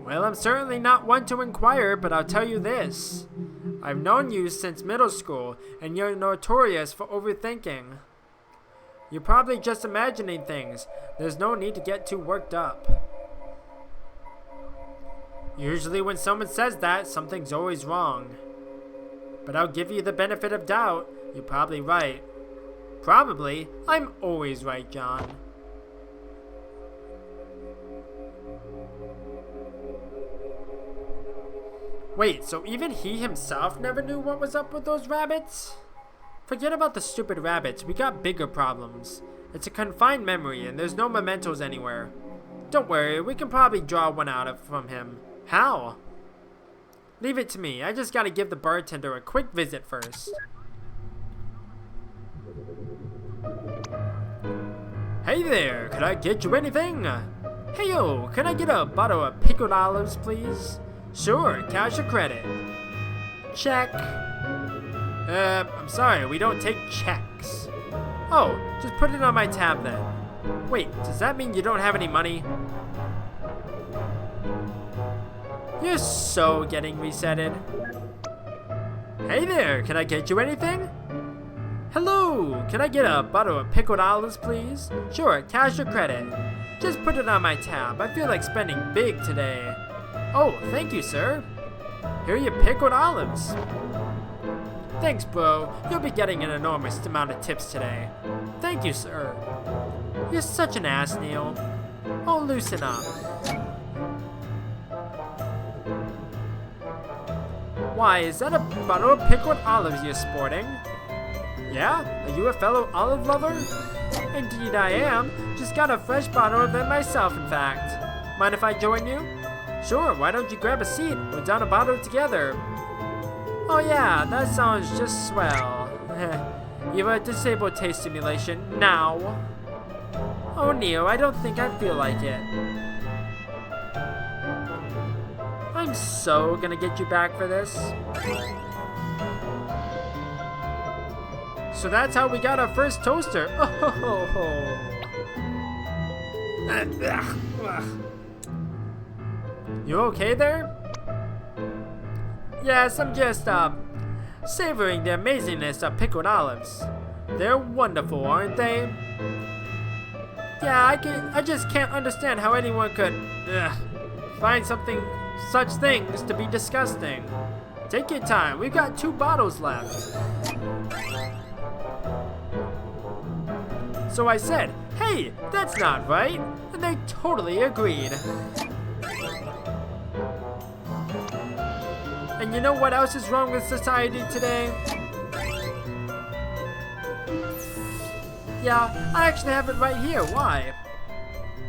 Well, I'm certainly not one to inquire, but I'll tell you this. I've known you since middle school, and you're notorious for overthinking. You're probably just imagining things. There's no need to get too worked up. Usually when someone says that, something's always wrong. But I'll give you the benefit of doubt. You're probably right. Probably? I'm always right, John. Wait, so even he himself never knew what was up with those rabbits? Forget about the stupid rabbits, we got bigger problems. It's a confined memory and there's no mementos anywhere. Don't worry, we can probably draw one out from him. How? Leave it to me, I just gotta give the bartender a quick visit first. Hey there, could I get you anything? Hey yo, can I get a bottle of pickled olives, please? Sure, cash or credit? Check. I'm sorry, we don't take checks. Oh, just put it on my tab then. Wait, does that mean you don't have any money? You're so getting resetted. Hey there, can I get you anything? Hello, can I get a bottle of pickled olives, please? Sure, cash or credit? Just put it on my tab. I feel like spending big today. Oh, thank you, sir. Here are your pickled olives. Thanks, bro. You'll be getting an enormous amount of tips today. Thank you, sir. You're such an ass, Neil. Oh, loosen up. Why, is that a bottle of pickled olives you're sporting? Yeah? Are you a fellow olive lover? Indeed I am. Just got a fresh bottle of them myself, in fact. Mind if I join you? Sure, why don't you grab a seat? We'll down a bottle together. Oh yeah, that sounds just swell. You have a disabled taste stimulation now. Oh Neo, I don't think I feel like it. I'm so gonna get you back for this. So that's how we got our first toaster. Oh. You okay there? Yes, I'm just, savoring the amazingness of pickled olives. They're wonderful, aren't they? Yeah, I just can't understand how anyone could, find such things to be disgusting. Take your time, we've got 2 bottles left. So I said, hey, that's not right, and they totally agreed. And you know what else is wrong with society today? Yeah, I actually have it right here. Why?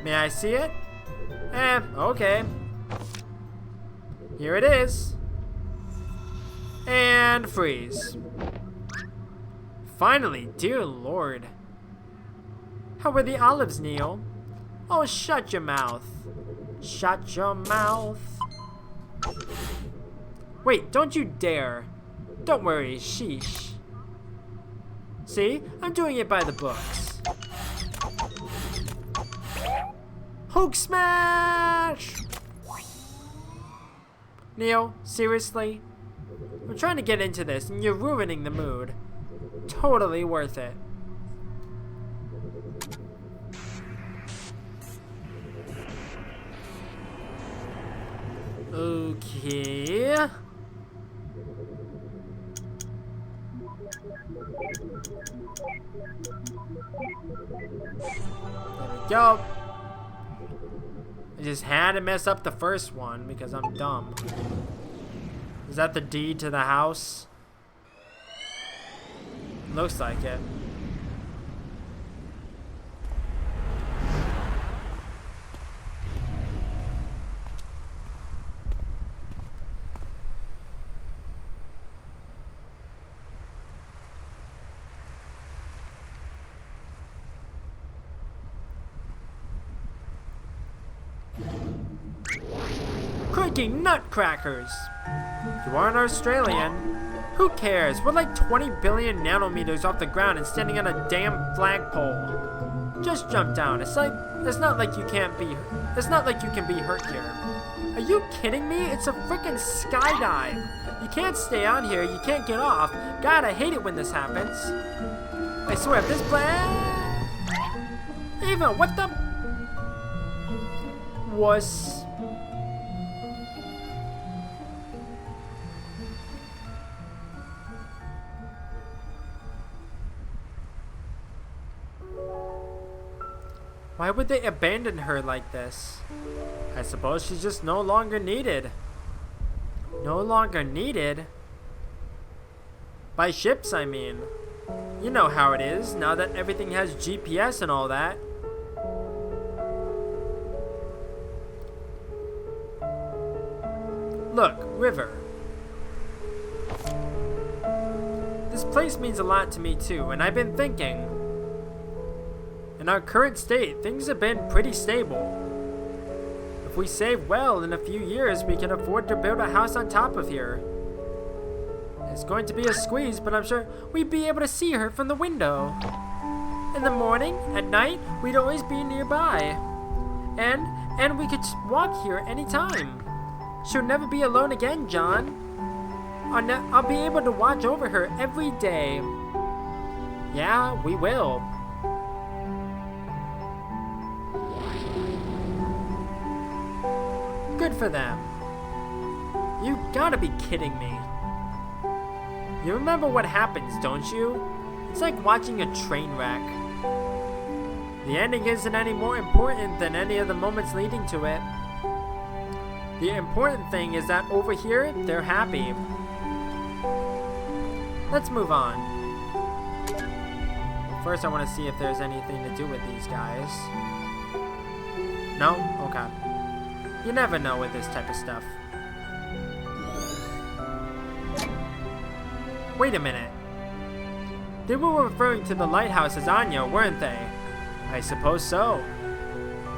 May I see it? Okay. Here it is. And freeze. Finally, dear Lord. How were the olives, Neil? Oh, shut your mouth. Shut your mouth. Wait, don't you dare. Don't worry, sheesh. See? I'm doing it by the books. Hulk smash! Neil, seriously? I'm trying to get into this and you're ruining the mood. Totally worth it. Okay. There we go. I just had to mess up the first one because I'm dumb. Is that the deed to the house? Looks like it. Cracking nutcrackers! You aren't Australian. Who cares? We're like 20 billion nanometers off the ground and standing on a damn flagpole. Just jump down. It's not like you can be hurt here. Are you kidding me? It's a freaking skydive. You can't stay on here. You can't get off. God, I hate it when this happens. I swear, if this Ava, what the? Was... Why would they abandon her like this? I suppose she's just no longer needed. No longer needed? By ships, I mean. You know how it is, now that everything has GPS and all that. Look, river. This place means a lot to me too, and I've been thinking. In our current state, things have been pretty stable. If we save well, in a few years, we can afford to build a house on top of here. It's going to be a squeeze, but I'm sure we'd be able to see her from the window. In the morning, at night, we'd always be nearby. And we could walk here anytime. She'll never be alone again, John. I'll be able to watch over her every day. Yeah, we will. Good for them. You gotta be kidding me. You remember what happens, don't you? It's like watching a train wreck. The ending isn't any more important than any of the moments leading to it. The important thing is that over here, they're happy. Let's move on. First, I want to see if there's anything to do with these guys. No? Okay. You never know with this type of stuff. Wait a minute. They were referring to the lighthouse as Anya, weren't they? I suppose so.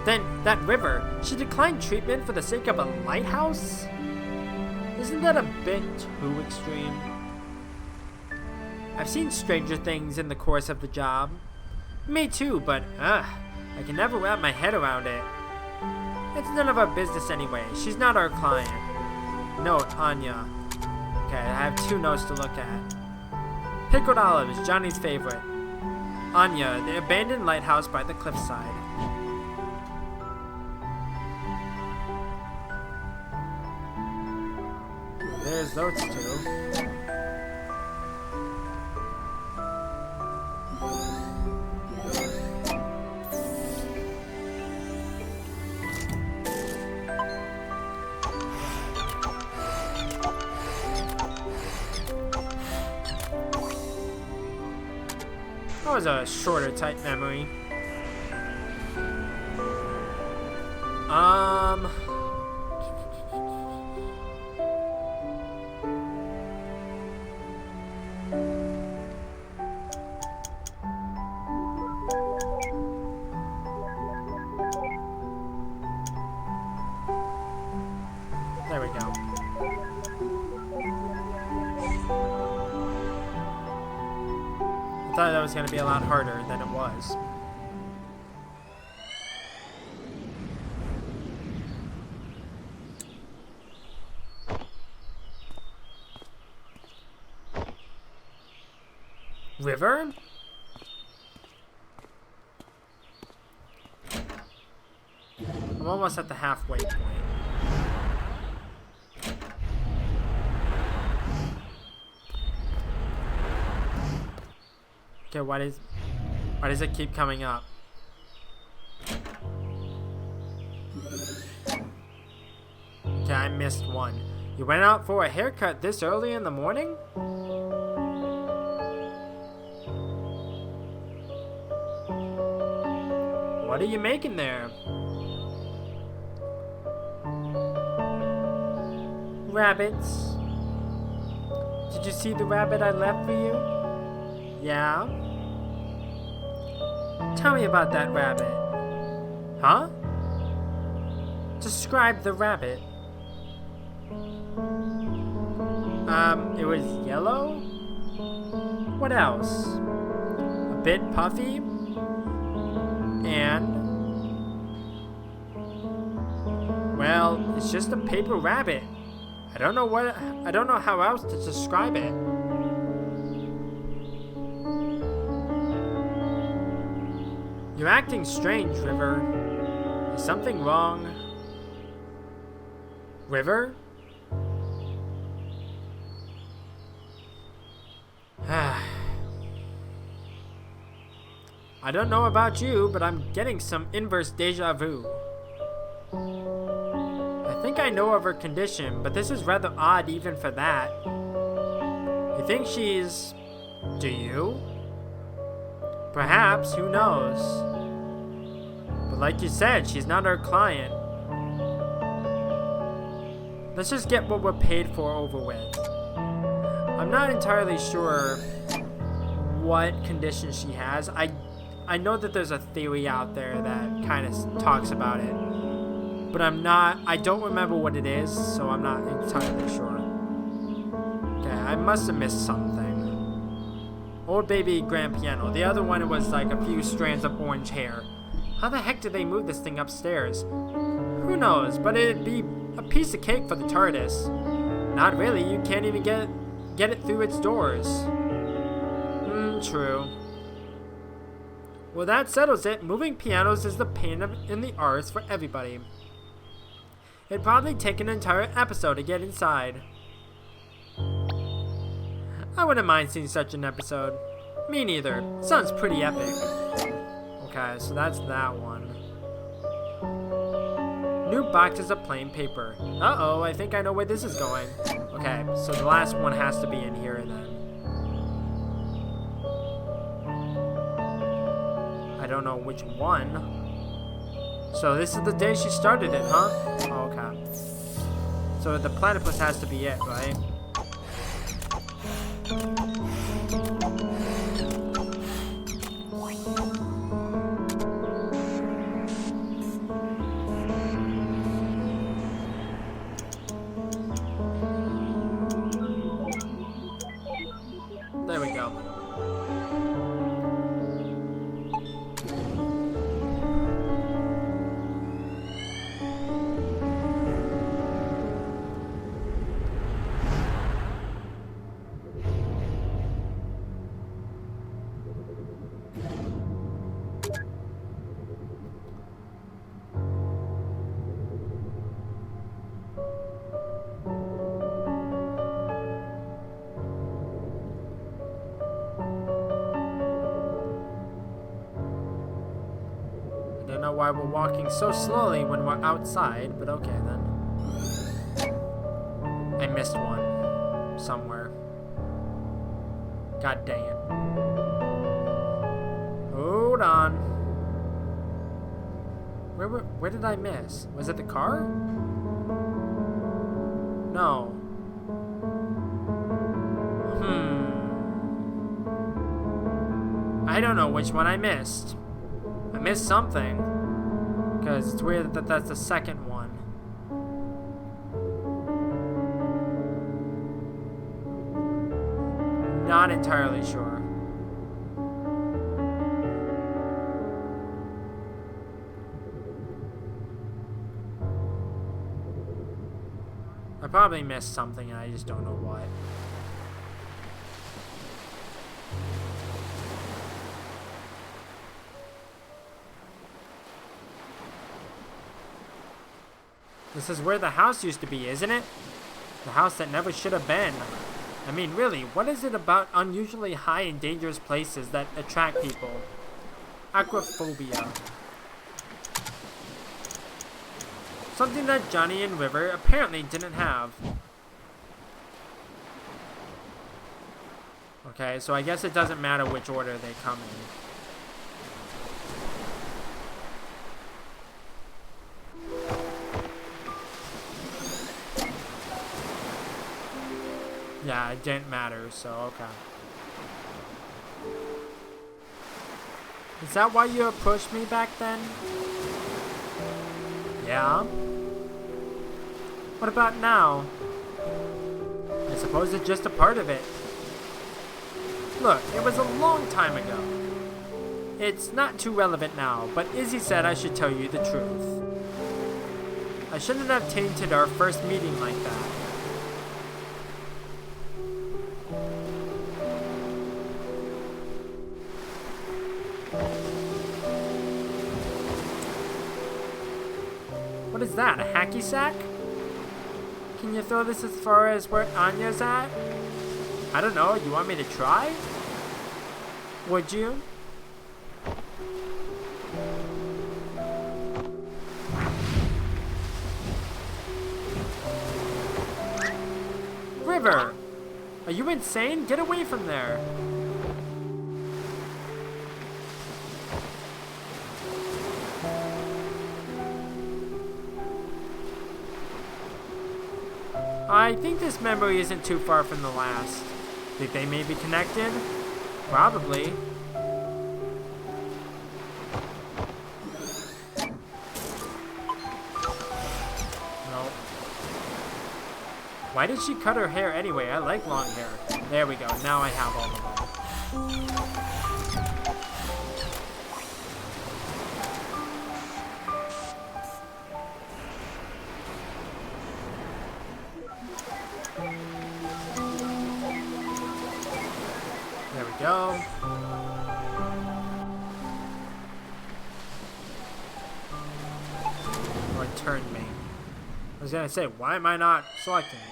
Then, that river, she declined treatment for the sake of a lighthouse? Isn't that a bit too extreme? I've seen stranger things in the course of the job. Me too, but, I can never wrap my head around it. It's none of our business anyway. She's not our client. Note, Anya. Okay, I have 2 notes to look at. Pickled olives, Johnny's favorite. Anya, the abandoned lighthouse by the cliffside. There's those 2. That was a shorter type memory. There we go. I thought that was going to be a lot harder than it was. River? I'm almost at the halfway point. Okay, why does it keep coming up? Okay, I missed one. You went out for a haircut this early in the morning? What are you making there? Rabbits. Did you see the rabbit I left for you? Yeah? Tell me about that rabbit. Huh? Describe the rabbit. It was yellow? What else? A bit puffy? And? Well, it's just a paper rabbit. I don't know how else to describe it. You're acting strange, River. Is something wrong? River? I don't know about you, but I'm getting some inverse deja vu. I think I know of her condition, but this is rather odd even for that. You think she's... Do you? Perhaps, who knows? But like you said, she's not our client. Let's just get what we're paid for over with. I'm not entirely sure what condition she has. I know that there's a theory out there that kind of talks about it, but I don't remember what it is, so I'm not entirely sure. Okay, I must have missed something. Old baby grand piano. The other one was like a few strands of orange hair. How the heck did they move this thing upstairs? Who knows, but it'd be a piece of cake for the TARDIS. Not really, you can't even get it through its doors. True. Well, that settles it. Moving pianos is the pain in the arse for everybody. It'd probably take an entire episode to get inside. I wouldn't mind seeing such an episode. Me neither. Sounds pretty epic. Okay, so that's that one. New boxes of plain paper. Uh-oh, I think I know where this is going. Okay, so the last one has to be in here then. I don't know which one. So this is the day she started it, huh? Oh, okay. So the platypus has to be it, right? There we go. I don't know why we're walking so slowly when we're outside, but okay then. I missed one. Somewhere. God dang it. Hold on. Where did I miss? Was it the car? No. I don't know which one I missed. I missed something, because it's weird that that's the second one. Not entirely sure. I probably missed something and I just don't know what. This is where the house used to be, isn't it? The house that never should have been. I mean, really, what is it about unusually high and dangerous places that attract people? Aquaphobia. Something that Johnny and River apparently didn't have. Okay, so I guess it doesn't matter which order they come in. Yeah, it didn't matter, so okay. Is that why you approached me back then? Yeah? What about now? I suppose it's just a part of it. Look, it was a long time ago. It's not too relevant now, but Izzy said I should tell you the truth. I shouldn't have tainted our first meeting like that. What is that, a hacky sack? Can you throw this as far as where Anya's at? I don't know, you want me to try? Would you? River! Are you insane? Get away from there! I think this memory isn't too far from the last. Think they may be connected? Probably. No. Why did she cut her hair anyway? I like long hair. There we go. Now I have all of them. There we go. Oh, it turned me. I was gonna say, why am I not selecting it?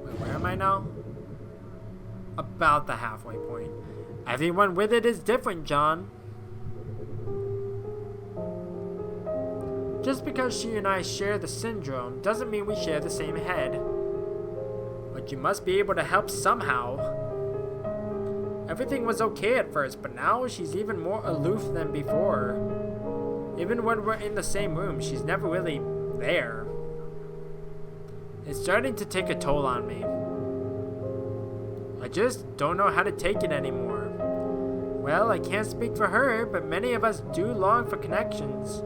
Wait, where am I now? About the halfway point. Everyone with it is different, John. Just because she and I share the syndrome doesn't mean we share the same head. But you must be able to help somehow. Everything was okay at first, but now she's even more aloof than before. Even when we're in the same room, she's never really there. It's starting to take a toll on me. I just don't know how to take it anymore. Well, I can't speak for her, but many of us do long for connections.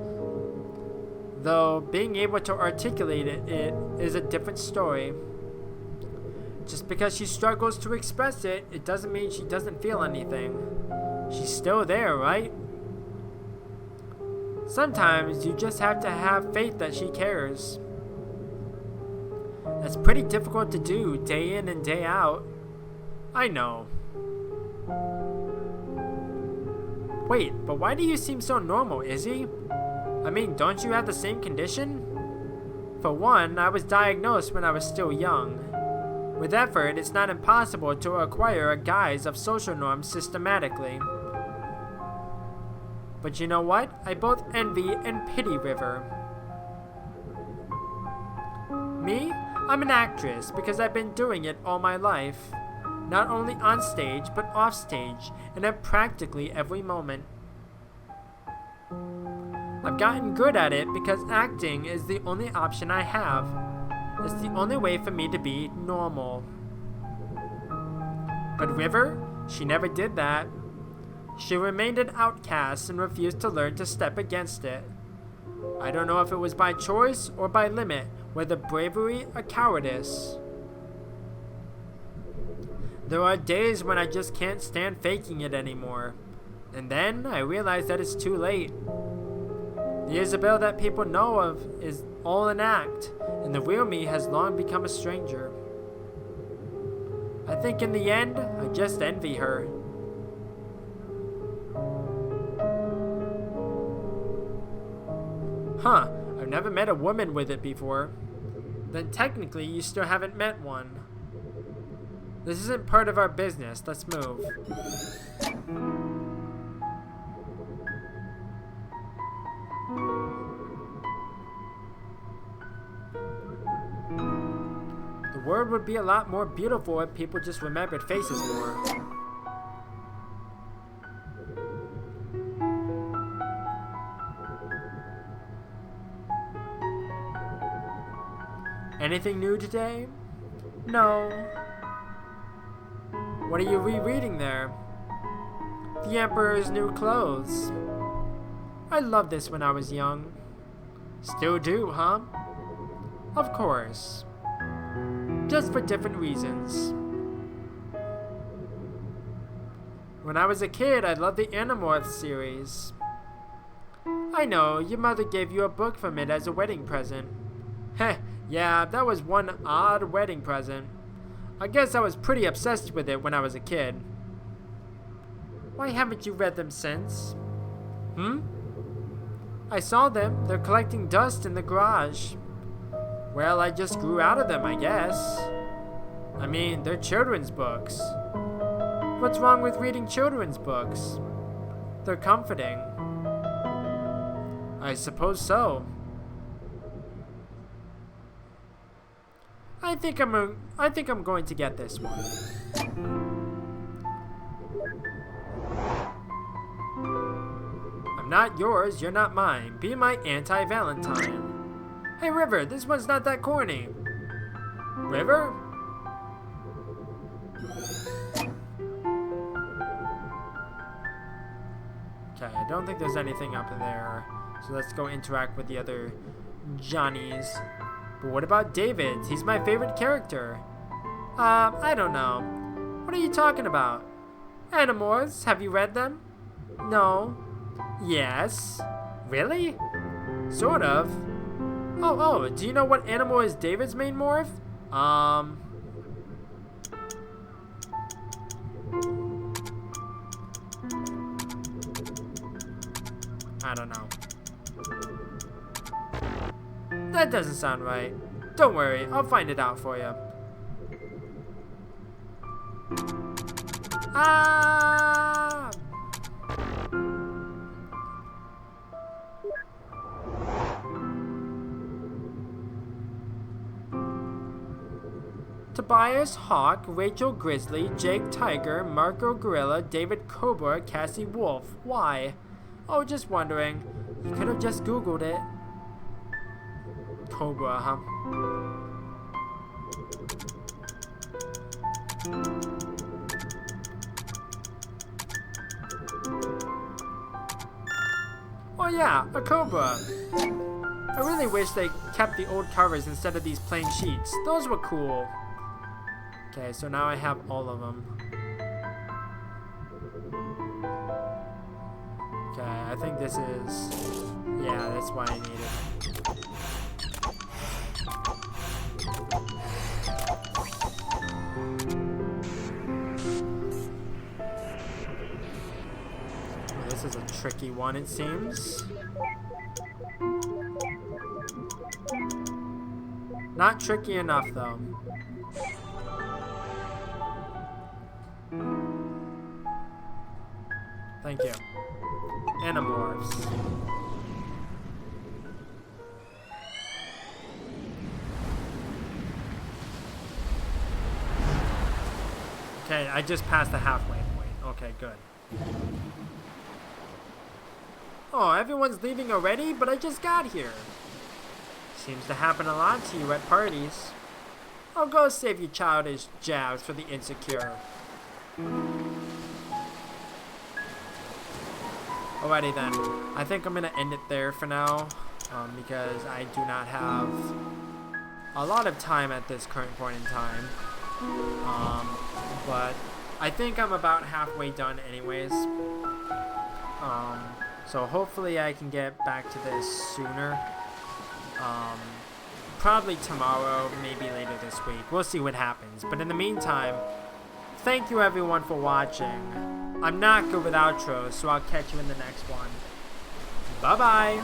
Though being able to articulate it is a different story. Just because she struggles to express it, it doesn't mean she doesn't feel anything. She's still there, right? Sometimes you just have to have faith that she cares. That's pretty difficult to do day in and day out. I know. Wait, but why do you seem so normal, Izzy? I mean, don't you have the same condition? For one, I was diagnosed when I was still young. With effort, it's not impossible to acquire a guise of social norms systematically. But you know what? I both envy and pity River. Me? I'm an actress because I've been doing it all my life. Not only on stage, but off stage, and at practically every moment. I've gotten good at it because acting is the only option I have. It's the only way for me to be normal. But River, she never did that. She remained an outcast and refused to learn to step against it. I don't know if it was by choice or by limit, whether bravery or cowardice. There are days when I just can't stand faking it anymore. And then I realize that it's too late. The Isabel that people know of is all an act, and the real me has long become a stranger. I think in the end, I just envy her. Huh, I've never met a woman with it before. Then technically, you still haven't met one. This isn't part of our business, let's move. The world would be a lot more beautiful if people just remembered faces more. Anything new today? No. What are you rereading there? The Emperor's New Clothes. I loved this when I was young. Still do, huh? Of course. Just for different reasons. When I was a kid, I loved the Animorphs series. I know, your mother gave you a book from it as a wedding present. Heh, yeah, that was one odd wedding present. I guess I was pretty obsessed with it when I was a kid. Why haven't you read them since? I saw them. They're collecting dust in the garage. Well, I just grew out of them, I guess. I mean, they're children's books. What's wrong with reading children's books? They're comforting. I suppose so. I think I'm going to get this one. I'm not yours, you're not mine. Be my anti-Valentine. Hey River, this one's not that corny. River? Okay, I don't think there's anything up there. So let's go interact with the other Johnnies. But what about David? He's my favorite character. I don't know. What are you talking about? Animorphs, have you read them? No. Yes. Really? Sort of. Oh, do you know what animal is David's main morph? I don't know. That doesn't sound right. Don't worry, I'll find it out for you. Ah! Tobias Hawk, Rachel Grizzly, Jake Tiger, Marco Gorilla, David Cobra, Cassie Wolf. Why? Oh, just wondering. You could have just Googled it. Cobra, huh? Oh yeah, a Cobra. I really wish they kept the old covers instead of these plain sheets. Those were cool. Okay, so now I have all of them. Okay, I think this is... Yeah, that's why I need it. This is a tricky one, it seems. Not tricky enough, though. Thank you. Animorphs. Okay, I just passed the halfway point. Okay, good. Oh, everyone's leaving already? But I just got here. Seems to happen a lot to you at parties. I'll go save your childish jabs for the insecure. Alrighty then. I think I'm gonna end it there for now. Because I do not have a lot of time at this current point in time. But I think I'm about halfway done anyways. So hopefully I can get back to this sooner. Probably tomorrow, maybe later this week. We'll see what happens. But in the meantime, thank you everyone for watching. I'm not good with outros, so I'll catch you in the next one. Bye-bye!